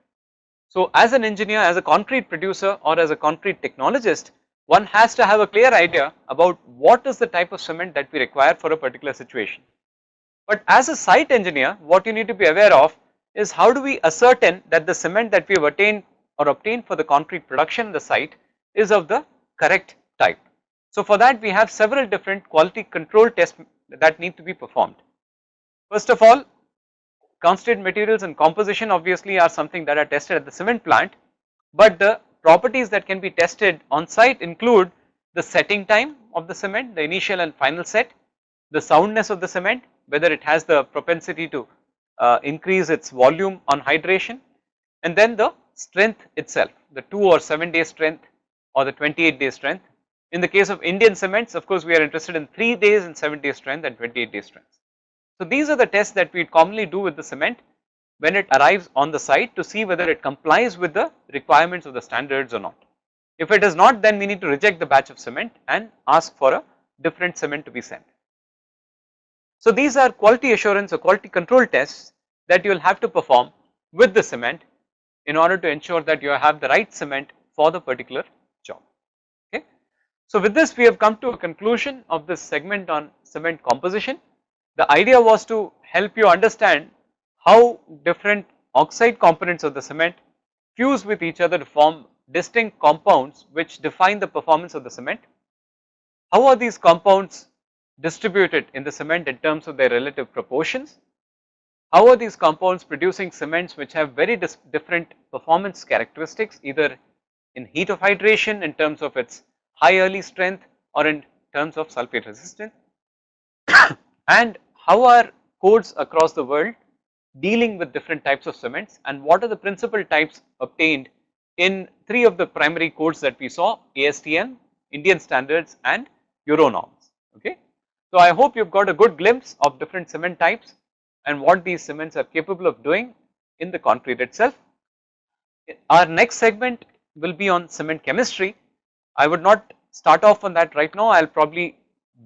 So as an engineer, as a concrete producer or as a concrete technologist, one has to have a clear idea about what is the type of cement that we require for a particular situation. But as a site engineer, what you need to be aware of is how do we ascertain that the cement that we have attained or obtained for the concrete production in the site is of the correct type. So for that we have several different quality control tests that need to be performed. First of all, constituent materials and composition obviously are something that are tested at the cement plant, but the properties that can be tested on site include the setting time of the cement, the initial and final set, the soundness of the cement, whether it has the propensity to increase its volume on hydration, and then the strength itself, the 2 or 7 day strength or the 28-day strength. In the case of Indian cements, of course we are interested in 3 days and 7 day strength and 28-day strength. So these are the tests that we commonly do with the cement when it arrives on the site to see whether it complies with the requirements of the standards or not. If it is not, then we need to reject the batch of cement and ask for a different cement to be sent. So these are quality assurance or quality control tests that you will have to perform with the cement in order to ensure that you have the right cement for the particular job, okay. So with this we have come to a conclusion of this segment on cement composition. The idea was to help you understand how different oxide components of the cement fuse with each other to form distinct compounds which define the performance of the cement. How are these compounds distributed in the cement in terms of their relative proportions? How are these compounds producing cements which have very different performance characteristics, either in heat of hydration in terms of its high early strength or in terms of sulfate resistance? And how are codes across the world dealing with different types of cements, and what are the principal types obtained in 3 of the primary codes that we saw: ASTM, Indian standards and Euro norms, okay. So I hope you have got a good glimpse of different cement types and what these cements are capable of doing in the concrete itself. Our next segment will be on cement chemistry. I would not start off on that right now. I will probably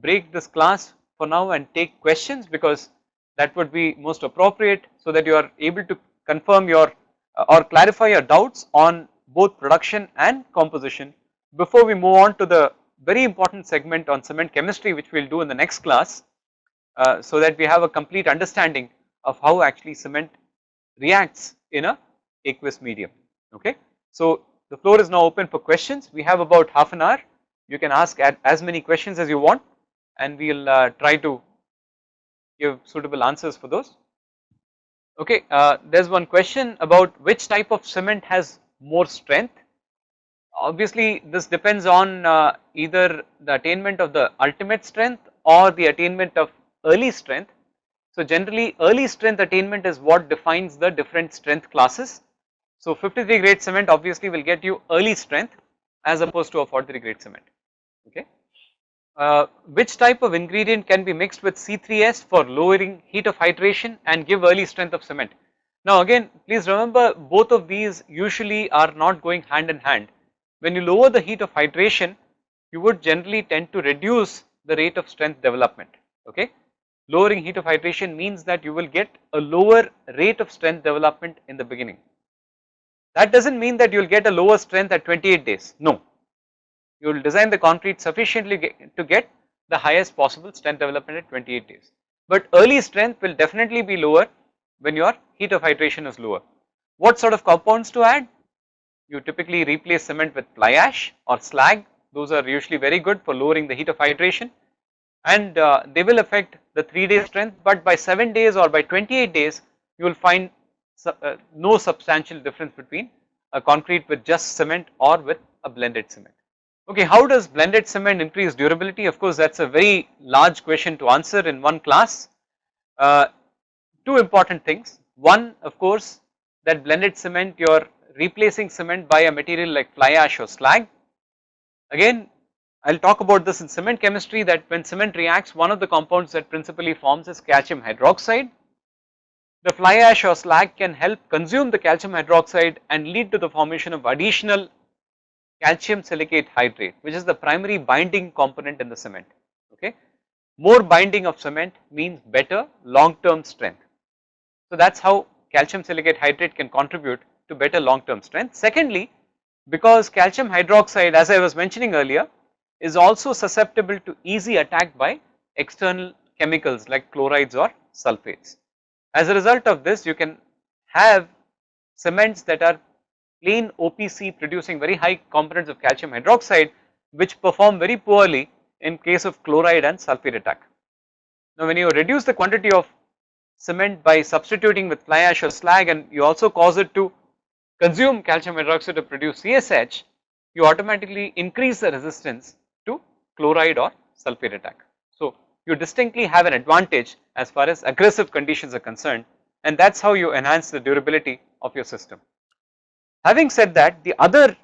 break this class for now and take questions, because that would be most appropriate so that you are able to confirm your or clarify your doubts on both production and composition before we move on to the very important segment on cement chemistry, which we will do in the next class, so that we have a complete understanding of how actually cement reacts in a aqueous medium. Okay. So the floor is now open for questions. We have about half an hour. You can ask as many questions as you want, and we will try to give suitable answers for those. Okay, there is one question about which type of cement has more strength. Obviously, this depends on either the attainment of the ultimate strength or the attainment of early strength. So generally, early strength attainment is what defines the different strength classes. So 53 grade cement obviously will get you early strength as opposed to a 43 grade cement. Okay. Which type of ingredient can be mixed with C3S for lowering heat of hydration and give early strength of cement? Now again, please remember, both of these usually are not going hand in hand. When you lower the heat of hydration, you would generally tend to reduce the rate of strength development. Okay. Lowering heat of hydration means that you will get a lower rate of strength development in the beginning. That does not mean that you will get a lower strength at 28 days, no. You will design the concrete sufficiently to get the highest possible strength development at 28 days. But early strength will definitely be lower when your heat of hydration is lower. What sort of compounds to add? You typically replace cement with fly ash or slag. Those are usually very good for lowering the heat of hydration, and they will affect the 3-day strength, but by 7 days or by 28 days you will find no substantial difference between a concrete with just cement or with a blended cement. Okay, how does blended cement increase durability? Of course, that is a very large question to answer in one class. Two important things. One, of course, that blended cement, you are replacing cement by a material like fly ash or slag. Again, I will talk about this in cement chemistry, that when cement reacts, one of the compounds that principally forms is calcium hydroxide. The fly ash or slag can help consume the calcium hydroxide and lead to the formation of additional calcium silicate hydrate, which is the primary binding component in the cement. Okay, more binding of cement means better long term strength. So that is how calcium silicate hydrate can contribute to better long term strength. Secondly, because calcium hydroxide, as I was mentioning earlier, is also susceptible to easy attack by external chemicals like chlorides or sulfates. As a result of this, you can have cements that are plain OPC producing very high components of calcium hydroxide, which perform very poorly in case of chloride and sulfate attack. Now when you reduce the quantity of cement by substituting with fly ash or slag, and you also cause it to consume calcium hydroxide to produce CSH, you automatically increase the resistance to chloride or sulfate attack. So you distinctly have an advantage as far as aggressive conditions are concerned, and that is how you enhance the durability of your system. Having said that, the other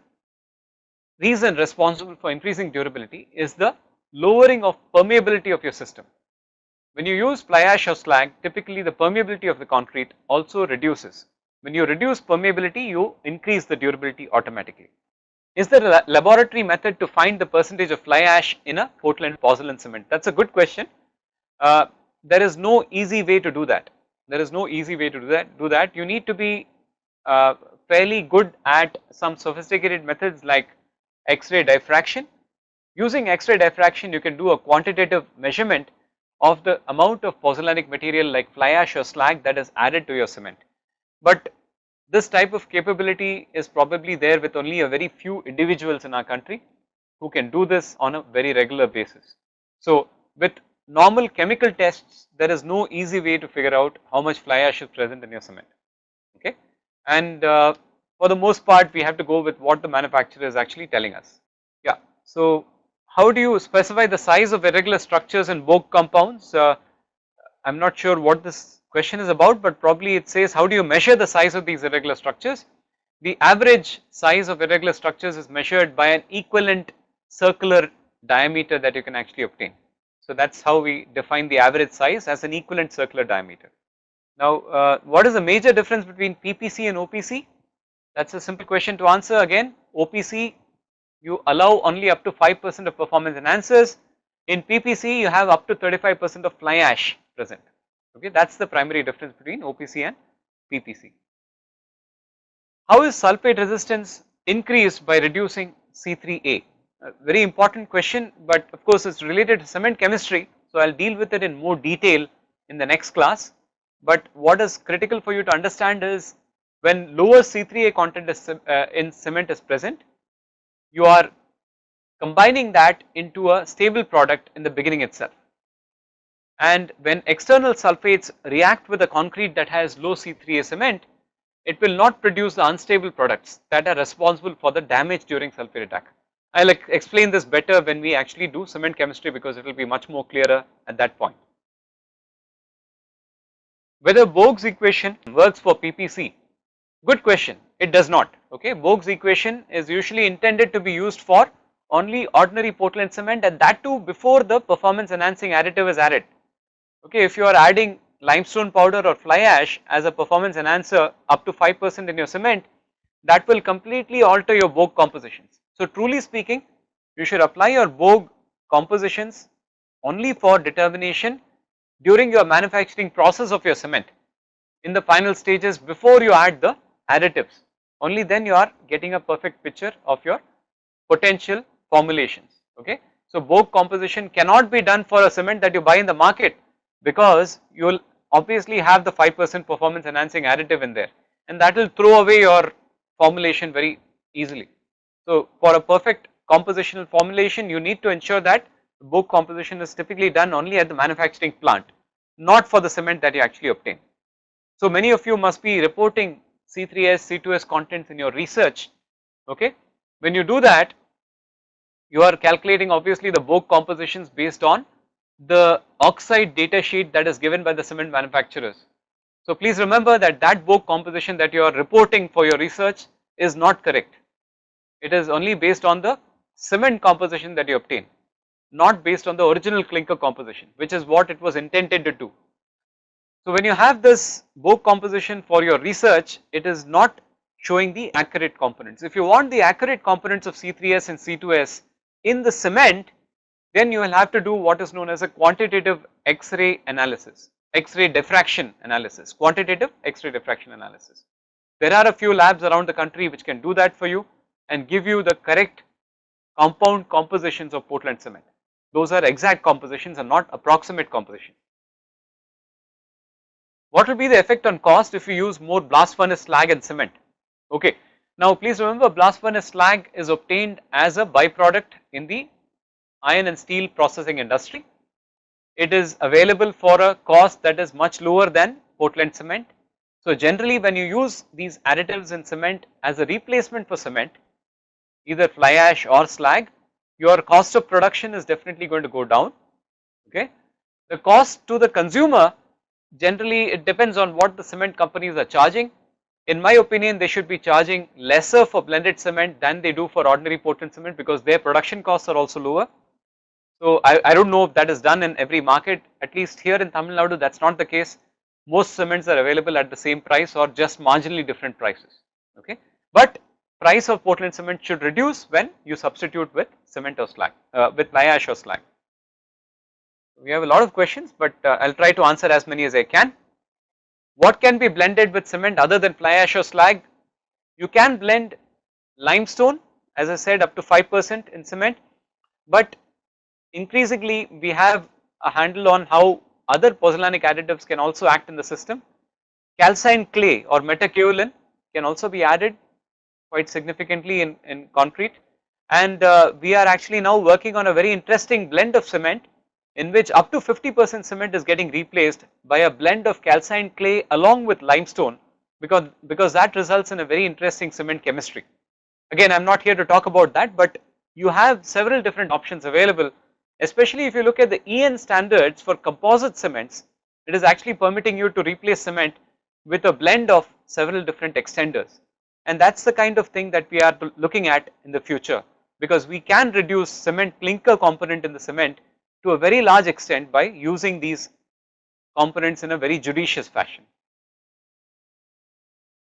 reason responsible for increasing durability is the lowering of permeability of your system. When you use fly ash or slag, typically the permeability of the concrete also reduces. When you reduce permeability, you increase the durability automatically. Is there a laboratory method to find the percentage of fly ash in a Portland pozzolan cement? That is a good question. There is no easy way to do that. There is no easy way to do that. You need to be fairly good at some sophisticated methods like X-ray diffraction. Using X-ray diffraction, you can do a quantitative measurement of the amount of pozzolanic material like fly ash or slag that is added to your cement. But this type of capability is probably there with only a very few individuals in our country who can do this on a very regular basis. So with normal chemical tests, there is no easy way to figure out how much fly ash is present in your cement. Okay, and for the most part, we have to go with what the manufacturer is actually telling us. Yeah. So how do you specify the size of irregular structures in Vogue compounds? I'm not sure what this question is about, but probably it says how do you measure the size of these irregular structures? The average size of irregular structures is measured by an equivalent circular diameter that you can actually obtain. So that is how we define the average size, as an equivalent circular diameter. Now what is the major difference between PPC and OPC? That is a simple question to answer. Again, OPC, you allow only up to 5% of performance enhancers. In PPC, you have up to 35% of fly ash present. Okay, that is the primary difference between OPC and PPC. How is sulfate resistance increased by reducing C3A? A very important question, but of course it is related to cement chemistry, so I will deal with it in more detail in the next class. But what is critical for you to understand is when lower C3A content is, in cement is present, you are combining that into a stable product in the beginning itself. And when external sulfates react with a concrete that has low C3A cement, it will not produce the unstable products that are responsible for the damage during sulfate attack. I will explain this better when we actually do cement chemistry, because it will be much more clearer at that point. Whether Bogue's equation works for PPC? Good question. It does not. Okay, Bogue's equation is usually intended to be used for only ordinary Portland cement, and that too before the performance enhancing additive is added. Okay, if you are adding limestone powder or fly ash as a performance enhancer up to 5% in your cement, that will completely alter your Bogue compositions. So truly speaking, you should apply your Bogue compositions only for determination during your manufacturing process of your cement, in the final stages before you add the additives. Only then you are getting a perfect picture of your potential formulations. Okay, so Bogue composition cannot be done for a cement that you buy in the market, because you will obviously have the 5% performance enhancing additive in there, and that will throw away your formulation very easily. So for a perfect compositional formulation, you need to ensure that Bogue composition is typically done only at the manufacturing plant, not for the cement that you actually obtain. So many of you must be reporting C3S, C2S contents in your research. Okay, when you do that, you are calculating obviously the Bogue compositions based on the oxide data sheet that is given by the cement manufacturers. So please remember that that Bogue composition that you are reporting for your research is not correct. It is only based on the cement composition that you obtain, not based on the original clinker composition, which is what it was intended to do. So when you have this Bogue composition for your research, it is not showing the accurate components. If you want the accurate components of C3S and C2S in the cement, then you will have to do what is known as a quantitative X-ray analysis, X-ray diffraction analysis, quantitative X-ray diffraction analysis. There are a few labs around the country which can do that for you and give you the correct compound compositions of Portland cement. Those are exact compositions and not approximate composition. What will be the effect on cost if you use more blast furnace slag and cement? Okay, now please remember, blast furnace slag is obtained as a byproduct in the iron and steel processing industry. It is available for a cost that is much lower than Portland cement. So generally when you use these additives in cement as a replacement for cement, either fly ash or slag, your cost of production is definitely going to go down. Okay, the cost to the consumer, generally it depends on what the cement companies are charging. In my opinion, they should be charging lesser for blended cement than they do for ordinary Portland cement, because their production costs are also lower. So I don't know if that is done in every market. At least here in Tamil Nadu, that's not the case. Most cements are available at the same price or just marginally different prices. Okay, but price of Portland cement should reduce when you substitute with cement or slag, with fly ash or slag. We have a lot of questions, but I'll try to answer as many as I can. What can be blended with cement other than fly ash or slag? You can blend limestone, as I said, up to 5% in cement, but increasingly we have a handle on how other pozzolanic additives can also act in the system. Calcined clay or metakaolin can also be added quite significantly in concrete, and we are actually now working on a very interesting blend of cement in which up to 50% cement is getting replaced by a blend of calcined clay along with limestone, because that results in a very interesting cement chemistry. Again, I am not here to talk about that, but you have several different options available, especially if you look at the EN standards for composite cements. It is actually permitting you to replace cement with a blend of several different extenders, and that is the kind of thing that we are looking at in the future, because we can reduce cement clinker component in the cement to a very large extent by using these components in a very judicious fashion.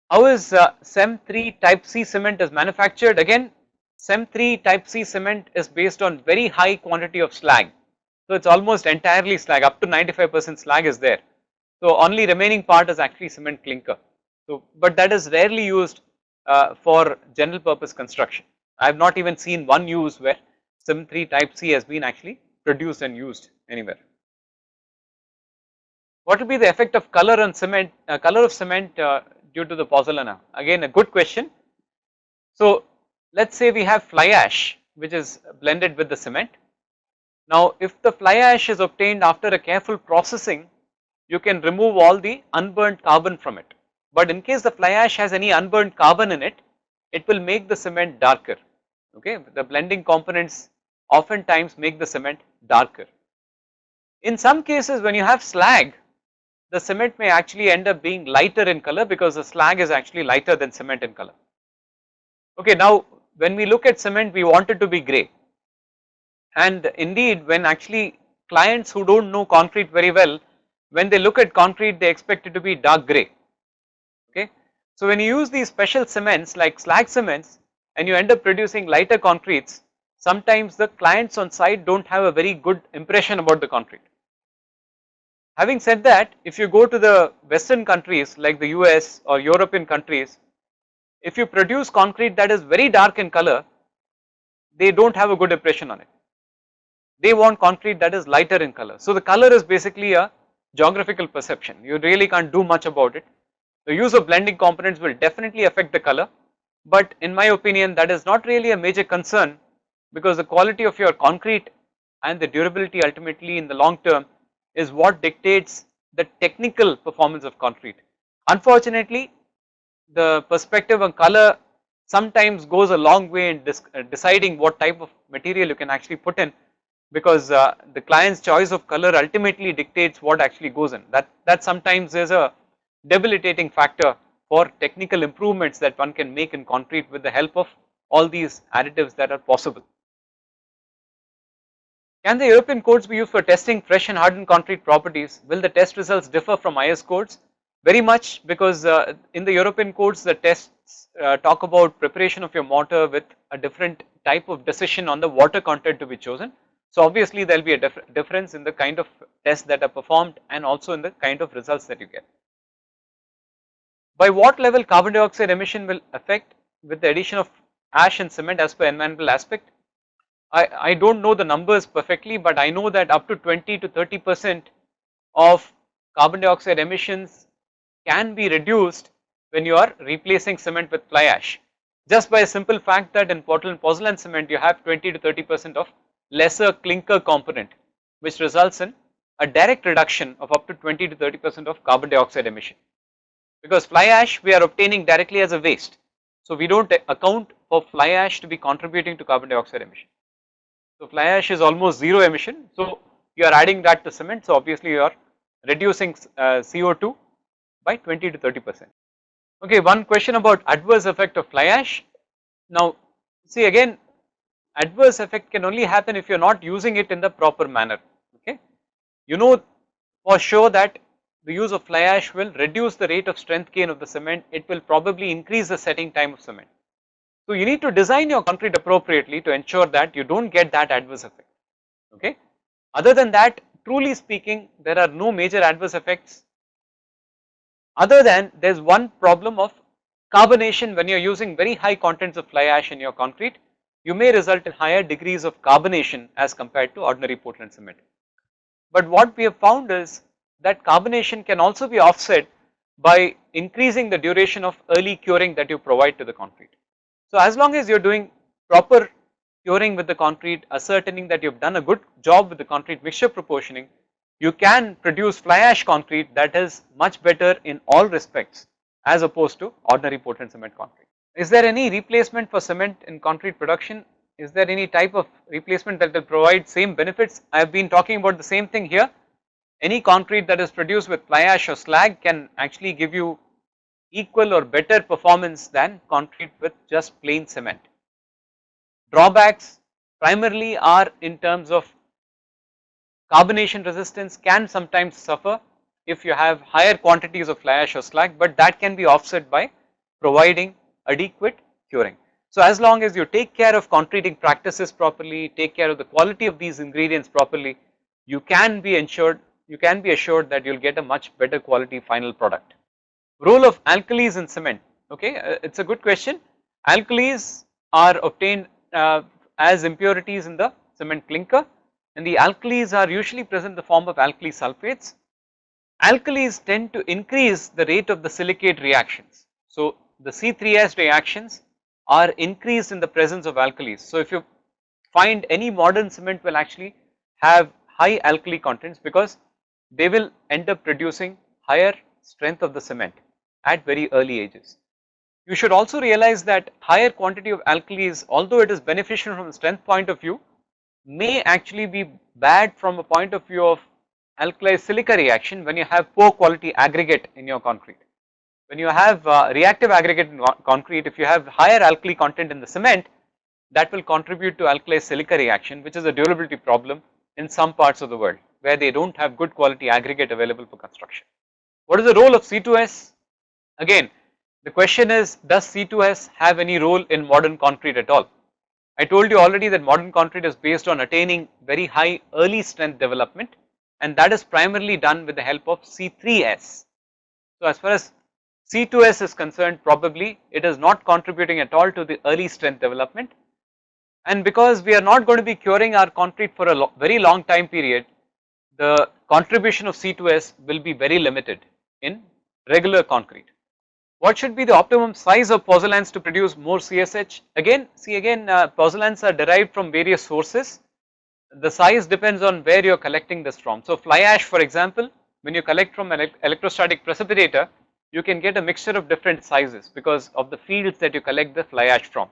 How is CEM3 type C cement is manufactured? Again, CEM3 type C cement is based on very high quantity of slag. So it is almost entirely slag, up to 95% slag is there. So only remaining part is actually cement clinker. So, but that is rarely used for general purpose construction. I have not even seen one use where Sim 3 type C has been actually produced and used anywhere. What will be the effect of color on cement, color of cement due to the pozzolana? Again, a good question. So let's say we have fly ash which is blended with the cement. Now if the fly ash is obtained after a careful processing, you can remove all the unburnt carbon from it. But in case the fly ash has any unburnt carbon in it, it will make the cement darker. Okay, the blending components oftentimes make the cement darker. In some cases when you have slag, the cement may actually end up being lighter in color because the slag is actually lighter than cement in color. Okay, now when we look at cement, we want it to be grey, and indeed when actually clients who don't know concrete very well, when they look at concrete they expect it to be dark grey. Okay, so when you use these special cements like slag cements and you end up producing lighter concretes, sometimes the clients on site don't have a very good impression about the concrete. Having said that, if you go to the western countries like the US or European countries, if you produce concrete that is very dark in color, they don't have a good impression on it. They want concrete that is lighter in color. So the color is basically a geographical perception. You really can't do much about it. The use of blending components will definitely affect the color, but in my opinion that is not really a major concern, because the quality of your concrete and the durability ultimately in the long term is what dictates the technical performance of concrete. Unfortunately, the perspective on color sometimes goes a long way in deciding what type of material you can actually put in, because the client's choice of color ultimately dictates what actually goes in. That sometimes is a debilitating factor for technical improvements that one can make in concrete with the help of all these additives that are possible. Can the European codes be used for testing fresh and hardened concrete properties? Will the test results differ from IS codes? Very much, because in the European codes the tests talk about preparation of your mortar with a different type of decision on the water content to be chosen. So obviously there will be a difference in the kind of tests that are performed and also in the kind of results that you get. By what level carbon dioxide emission will affect with the addition of ash and cement as per environmental aspect? I don't know the numbers perfectly, but I know that up to 20 to 30% of carbon dioxide emissions can be reduced when you are replacing cement with fly ash, just by a simple fact that in Portland pozzolan cement you have 20 to 30% of lesser clinker component, which results in a direct reduction of up to 20 to 30% of carbon dioxide emission, because fly ash we are obtaining directly as a waste, so we don't account for fly ash to be contributing to carbon dioxide emission. So fly ash is almost zero emission, so you are adding that to cement, so obviously you are reducing CO2 by 20 to 30%. Okay, one question about adverse effect of fly ash. Now see, again, adverse effect can only happen if you are not using it in the proper manner. Okay, you know for sure that the use of fly ash will reduce the rate of strength gain of the cement, it will probably increase the setting time of cement. So you need to design your concrete appropriately to ensure that you don't get that adverse effect. Okay, other than that, truly speaking, there are no major adverse effects, other than there is one problem of carbonation. When you are using very high contents of fly ash in your concrete, you may result in higher degrees of carbonation as compared to ordinary Portland cement. But what we have found is that carbonation can also be offset by increasing the duration of early curing that you provide to the concrete. So as long as you are doing proper curing with the concrete, ascertaining that you have done a good job with the concrete mixture proportioning, you can produce fly ash concrete that is much better in all respects as opposed to ordinary Portland cement concrete. Is there any replacement for cement in concrete production? Is there any type of replacement that will provide same benefits? I have been talking about the same thing here. Any concrete that is produced with fly ash or slag can actually give you equal or better performance than concrete with just plain cement. Drawbacks primarily are in terms of carbonation resistance can sometimes suffer if you have higher quantities of fly ash or slag, but that can be offset by providing adequate curing. So as long as you take care of concreting practices properly, take care of the quality of these ingredients properly, you can be ensured you can be assured that you will get a much better quality final product. Role of alkalis in cement, okay, it is a good question. Alkalis are obtained as impurities in the cement clinker, and the alkalis are usually present in the form of alkali sulfates. Alkalis tend to increase the rate of the silicate reactions. So, the C3S reactions are increased in the presence of alkalis. So, if you find any modern cement will actually have high alkali contents because they will end up producing higher strength of the cement at very early ages. You should also realize that higher quantity of alkalis, although it is beneficial from a strength point of view, may actually be bad from a point of view of alkali silica reaction when you have poor quality aggregate in your concrete. When you have reactive aggregate in concrete, if you have higher alkali content in the cement, that will contribute to alkali silica reaction, which is a durability problem in some parts of the world where they do not have good quality aggregate available for construction. What is the role of C2S? Again, the question is, does C2S have any role in modern concrete at all? I told you already that modern concrete is based on attaining very high early strength development, and that is primarily done with the help of C3S. So, as far as C2S is concerned, probably it is not contributing at all to the early strength development, and because we are not going to be curing our concrete for a very long time period, the contribution of C2S will be very limited in regular concrete. What should be the optimum size of pozzolans to produce more CSH? Again, pozzolans are derived from various sources. The size depends on where you are collecting this from. So, fly ash, for example, when you collect from an electrostatic precipitator, you can get a mixture of different sizes because of the fields that you collect the fly ash from.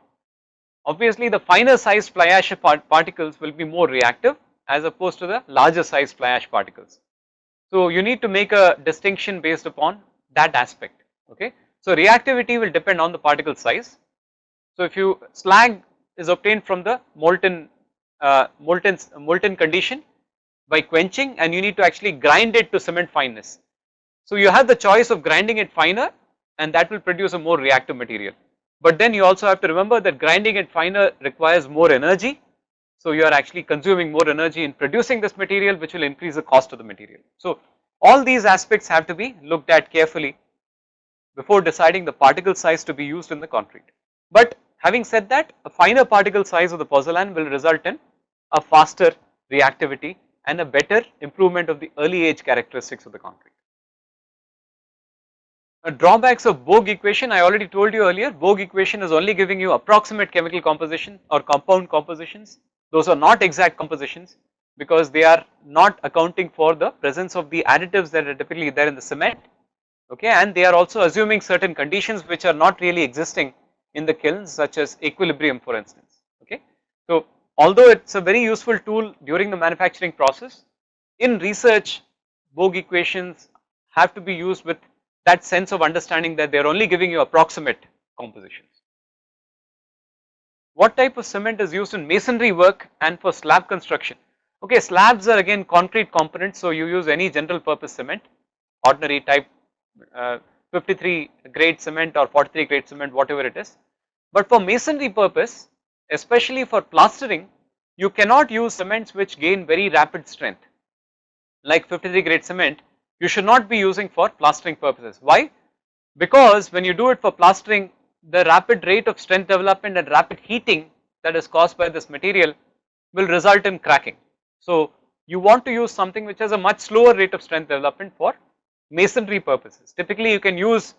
Obviously, the finer sized fly ash particles will be more reactive as opposed to the larger sized fly ash particles. So, you need to make a distinction based upon that aspect, okay. So, reactivity will depend on the particle size. So, if you slag is obtained from the molten condition by quenching, and you need to actually grind it to cement fineness. So, you have the choice of grinding it finer, and that will produce a more reactive material. But then you also have to remember that grinding it finer requires more energy. So, you are actually consuming more energy in producing this material, which will increase the cost of the material. So, all these aspects have to be looked at carefully before deciding the particle size to be used in the concrete. But having said that, a finer particle size of the pozzolan will result in a faster reactivity and a better improvement of the early age characteristics of the concrete. Drawbacks of Bogue equation, I already told you earlier, Bogue equation is only giving you approximate chemical composition or compound compositions. Those are not exact compositions because they are not accounting for the presence of the additives that are typically there in the cement, okay, and they are also assuming certain conditions which are not really existing in the kilns, such as equilibrium, for instance, okay. So, although it is a very useful tool during the manufacturing process, in research Bogue equations have to be used with that sense of understanding that they are only giving you approximate compositions. What type of cement is used in masonry work and for slab construction? Okay, slabs are again concrete components, so you use any general purpose cement, ordinary type 53 grade cement or 43 grade cement, whatever it is. But for masonry purpose, especially for plastering, you cannot use cements which gain very rapid strength. Like 53 grade cement, you should not be using for plastering purposes. Why? Because when you do it for plastering, the rapid rate of strength development and rapid heating that is caused by this material will result in cracking. So, you want to use something which has a much slower rate of strength development for masonry purposes. Typically, you can use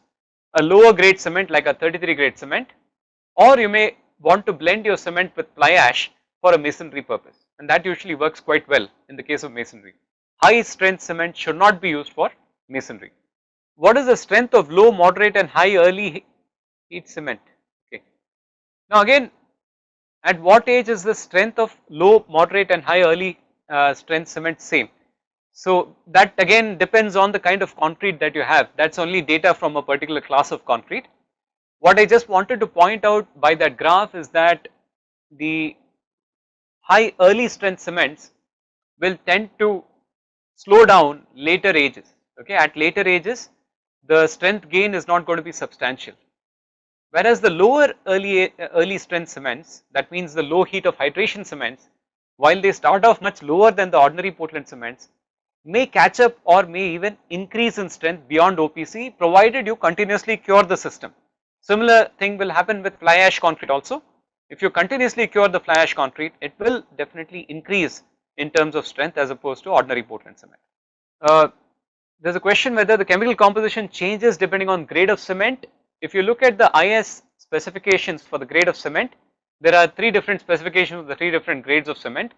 a lower grade cement like a 33 grade cement, or you may want to blend your cement with fly ash for a masonry purpose, and that usually works quite well in the case of masonry. High strength cement should not be used for masonry. What is the strength of low, moderate and high early heat cement? Okay. Now again, at what age is the strength of low, moderate and high early strength cement same? So that again depends on the kind of concrete that you have. That is only data from a particular class of concrete. What I just wanted to point out by that graph is that the high early strength cements will tend to slow down later ages, okay. At later ages, the strength gain is not going to be substantial, whereas the lower early strength cements, that means the low heat of hydration cements, while they start off much lower than the ordinary Portland cements, may catch up or may even increase in strength beyond OPC provided you continuously cure the system. Similar thing will happen with fly ash concrete also. If you continuously cure the fly ash concrete, it will definitely increase in terms of strength as opposed to ordinary Portland cement. There is a question whether the chemical composition changes depending on grade of cement. If you look at the IS specifications for the grade of cement, there are 3 different specifications of the 3 different grades of cement.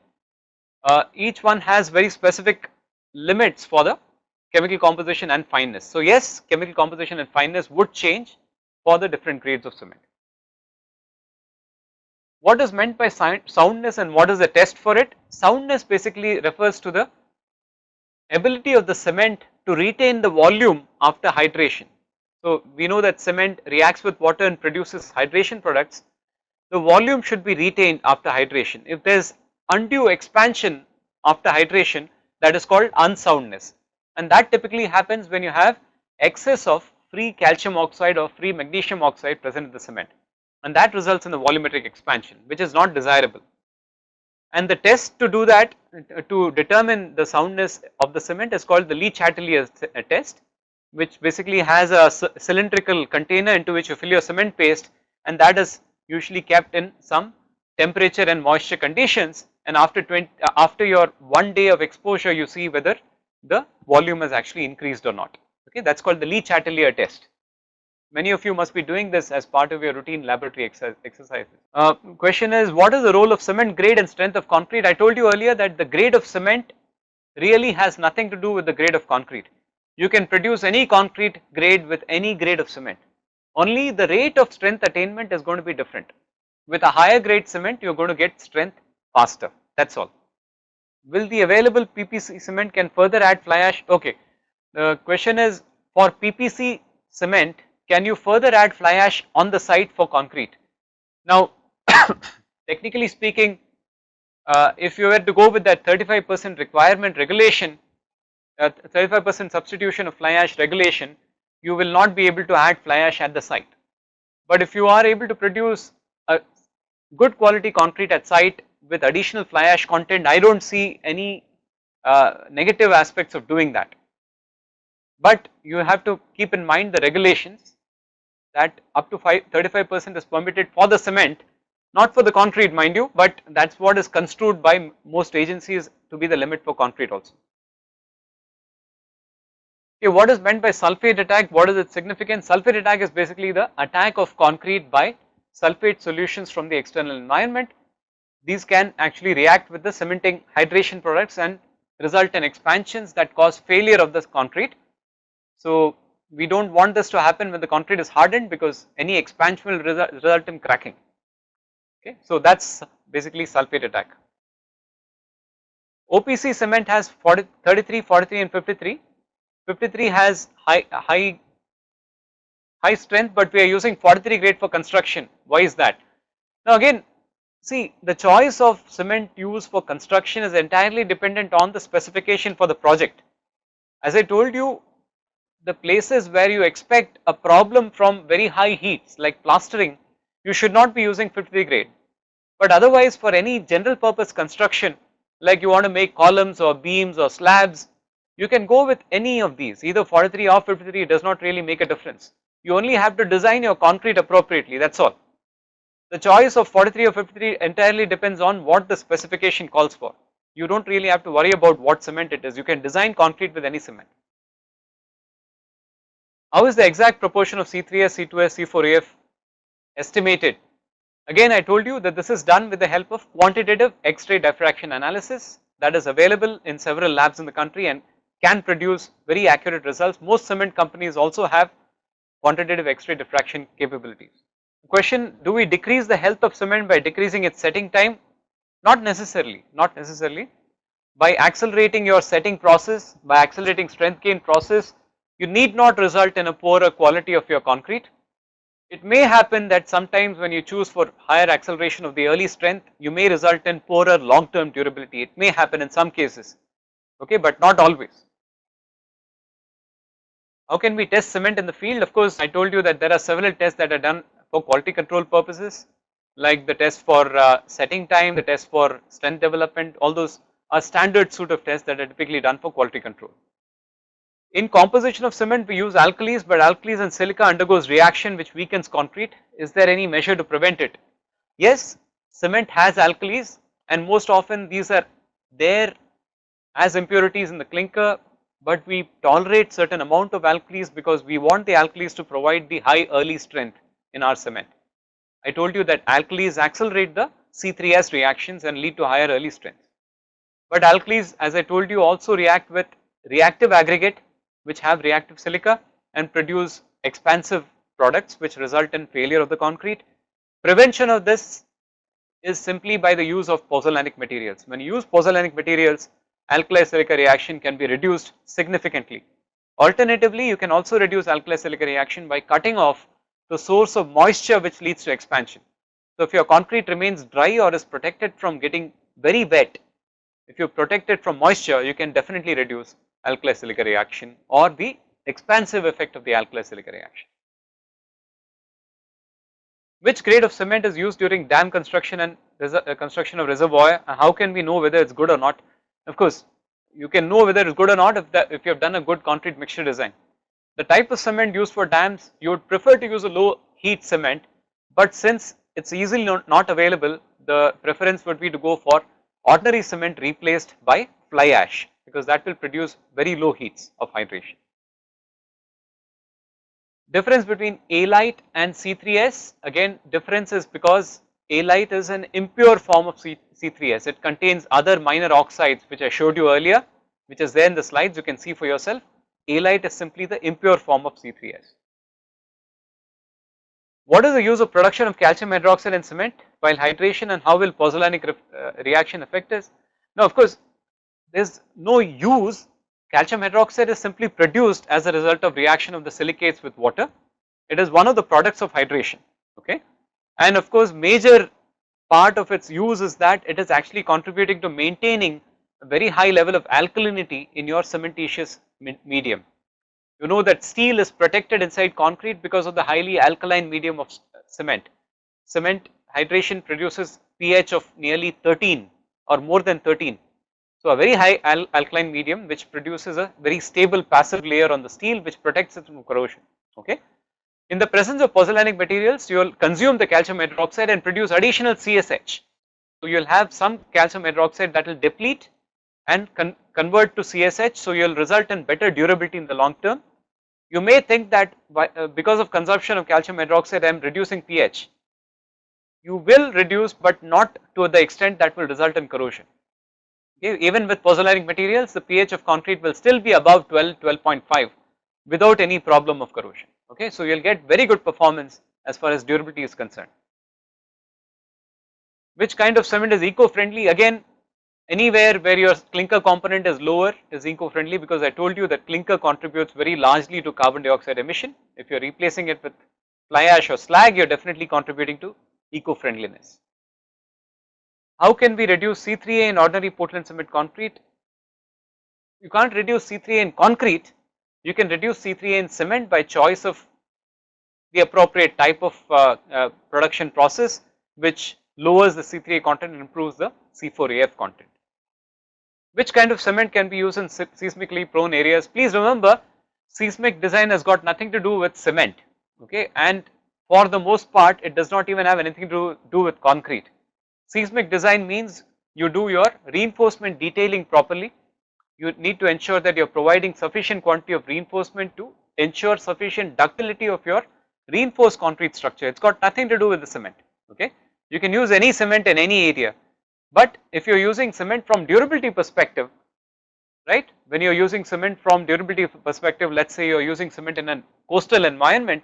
Each one has very specific limits for the chemical composition and fineness. So yes, chemical composition and fineness would change for the different grades of cement. What is meant by soundness and what is the test for it? Soundness basically refers to the ability of the cement to retain the volume after hydration. So we know that cement reacts with water and produces hydration products. The volume should be retained after hydration. If there is undue expansion after hydration, that is called unsoundness, and that typically happens when you have excess of free calcium oxide or free magnesium oxide present in the cement, and that results in the volumetric expansion, which is not desirable. And the test to do that, to determine the soundness of the cement, is called the Le-Chatelier test, which basically has a cylindrical container into which you fill your cement paste, and that is usually kept in some temperature and moisture conditions, and after your 1 day of exposure you see whether the volume has actually increased or not. Okay, that is called the Le-Chatelier test. Many of you must be doing this as part of your routine laboratory exercises. Question is, what is the role of cement grade and strength of concrete? I told you earlier that the grade of cement really has nothing to do with the grade of concrete. You can produce any concrete grade with any grade of cement. Only the rate of strength attainment is going to be different. With a higher grade cement, you are going to get strength faster. That is all. Will the available PPC cement can further add fly ash? Okay. The question is, for PPC cement, can you further add fly ash on the site for concrete? Now, technically speaking, if you were to go with that 35% requirement regulation, 35% substitution of fly ash regulation, you will not be able to add fly ash at the site. But if you are able to produce a good quality concrete at site with additional fly ash content, I do not see any negative aspects of doing that. But you have to keep in mind the regulations that up to 35% is permitted for the cement, not for the concrete, mind you, but that is what is construed by most agencies to be the limit for concrete also. Okay, what is meant by sulfate attack? What is its significance? Sulfate attack is basically the attack of concrete by sulfate solutions from the external environment. These can actually react with the cementing hydration products and result in expansions that cause failure of the concrete. So we do not want this to happen when the concrete is hardened, because any expansion will result in cracking. Okay, so that is basically sulfate attack. OPC cement has 33, 43 and 53. 53 has high strength, but we are using 43 grade for construction. Why is that? Now again, see, the choice of cement used for construction is entirely dependent on the specification for the project. As I told you, the places where you expect a problem from very high heats like plastering, you should not be using 53 grade. But otherwise, for any general purpose construction, like you want to make columns or beams or slabs, you can go with any of these, either 43 or 53, it does not really make a difference. You only have to design your concrete appropriately, that is all. The choice of 43 or 53 entirely depends on what the specification calls for. You do not really have to worry about what cement it is, you can design concrete with any cement. How is the exact proportion of C3S, C2S, C4AF estimated? Again, I told you that this is done with the help of quantitative X-ray diffraction analysis that is available in several labs in the country and can produce very accurate results. Most cement companies also have quantitative X-ray diffraction capabilities. Question, do we decrease the health of cement by decreasing its setting time? Not necessarily, not necessarily. By accelerating your setting process, by accelerating strength gain process, you need not result in a poorer quality of your concrete. It may happen that sometimes when you choose for higher acceleration of the early strength, you may result in poorer long-term durability. It may happen in some cases, okay, but not always. How can we test cement in the field? Of course, I told you that there are several tests that are done for quality control purposes, like the test for setting time, the test for strength development, all those a standard suite of tests that are typically done for quality control. In composition of cement, we use alkalis, but alkalis and silica undergoes reaction which weakens concrete. Is there any measure to prevent it? Yes, cement has alkalis, and most often these are there as impurities in the clinker, but we tolerate certain amount of alkalis because we want the alkalis to provide the high early strength in our cement. I told you that alkalis accelerate the C3S reactions and lead to higher early strength. But alkalis, as I told you, also react with reactive aggregate which have reactive silica and produce expansive products which result in failure of the concrete. Prevention of this is simply by the use of pozzolanic materials. When you use pozzolanic materials, alkali silica reaction can be reduced significantly. Alternatively, you can also reduce alkali silica reaction by cutting off the source of moisture which leads to expansion. So if your concrete remains dry or is protected from getting very wet, if you protect it from moisture, you can definitely reduce alkali silica reaction or the expansive effect of the alkali silica reaction. Which grade of cement is used during dam construction and construction of reservoir, and how can we know whether it's good or not? Of course, you can know whether it's good or not if you have done a good concrete mixture design. The type of cement used for dams, you would prefer to use a low heat cement, but since it's easily not available, the preference would be to go for ordinary cement replaced by fly ash, because that will produce very low heats of hydration. Difference between alite and C3S, again difference is because alite is an impure form of C3S. It contains other minor oxides which I showed you earlier, which is there in the slides, you can see for yourself. Alite is simply the impure form of C3S. What is the use of production of calcium hydroxide in cement while hydration, and how will pozzolanic reaction affect this? Now of course there is no use. Calcium hydroxide is simply produced as a result of reaction of the silicates with water. It is one of the products of hydration, okay, and of course major part of its use is that it is actually contributing to maintaining a very high level of alkalinity in your cementitious medium. You know that steel is protected inside concrete because of the highly alkaline medium of cement. Cement hydration produces pH of nearly 13 or more than 13. So a very high alkaline medium which produces a very stable passive layer on the steel which protects it from corrosion, okay. In the presence of pozzolanic materials, you will consume the calcium hydroxide and produce additional CSH. So you will have some calcium hydroxide that will deplete and convert to CSH, so you will result in better durability in the long term. You may think that because of consumption of calcium hydroxide I am reducing pH. You will reduce, but not to the extent that will result in corrosion. Okay, even with pozzolanic materials, the pH of concrete will still be above 12, 12.5 without any problem of corrosion. Okay, so you will get very good performance as far as durability is concerned. Which kind of cement is eco-friendly? Again, anywhere where your clinker component is lower is eco-friendly, because I told you that clinker contributes very largely to carbon dioxide emission. If you are replacing it with fly ash or slag, you are definitely contributing to eco-friendliness. How can we reduce C3A in ordinary Portland cement concrete? You can't reduce C3A in concrete. You can reduce C3A in cement by choice of the appropriate type of production process which lowers the C3A content and improves the C4AF content. Which kind of cement can be used in seismically prone areas? Please remember, seismic design has got nothing to do with cement, okay, and for the most part it does not even have anything to do with concrete. Seismic design means you do your reinforcement detailing properly. You need to ensure that you are providing sufficient quantity of reinforcement to ensure sufficient ductility of your reinforced concrete structure. It's got nothing to do with the cement, okay. You can use any cement in any area, but if you're using cement from durability perspective, right, when you're using cement from durability perspective, let's say you're using cement in a coastal environment,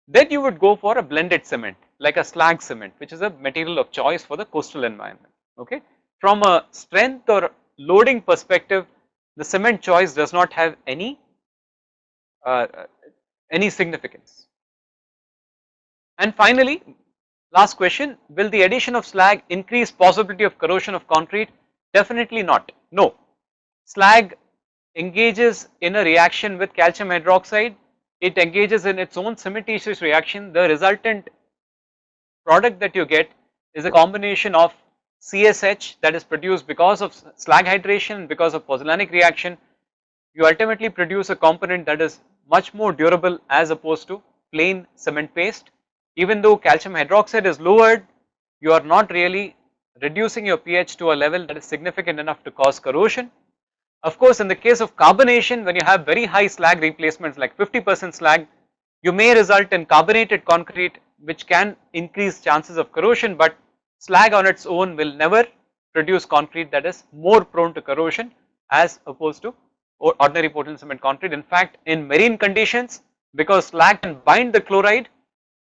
then you would go for a blended cement like a slag cement, which is a material of choice for the coastal environment, okay. From a strength or loading perspective, the cement choice does not have any significance. And finally, last question, will the addition of slag increase possibility of corrosion of concrete? Definitely not, no. Slag engages in a reaction with calcium hydroxide, it engages in its own cementitious reaction. The resultant product that you get is a combination of CSH that is produced because of slag hydration, because of pozzolanic reaction, you ultimately produce a component that is much more durable as opposed to plain cement paste. Even though calcium hydroxide is lowered, you are not really reducing your pH to a level that is significant enough to cause corrosion. Of course, in the case of carbonation, when you have very high slag replacements like 50% slag, you may result in carbonated concrete which can increase chances of corrosion, but slag on its own will never produce concrete that is more prone to corrosion as opposed to ordinary Portland cement concrete. In fact, in marine conditions, because slag can bind the chloride,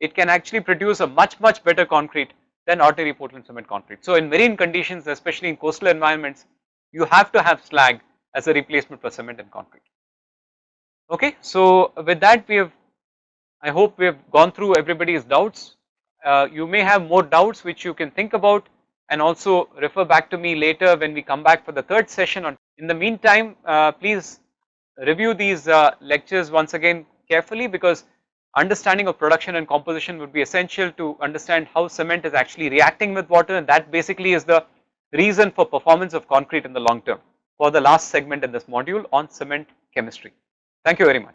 it can actually produce a much better concrete than ordinary Portland cement concrete. So in marine conditions, especially in coastal environments, you have to have slag as a replacement for cement and concrete. Okay, so with that I hope we have gone through everybody's doubts. You may have more doubts which you can think about and also refer back to me later when we come back for the third session. In the meantime, please review these lectures once again carefully, because understanding of production and composition would be essential to understand how cement is actually reacting with water, and that basically is the reason for performance of concrete in the long term, for the last segment in this module on cement chemistry. Thank you very much.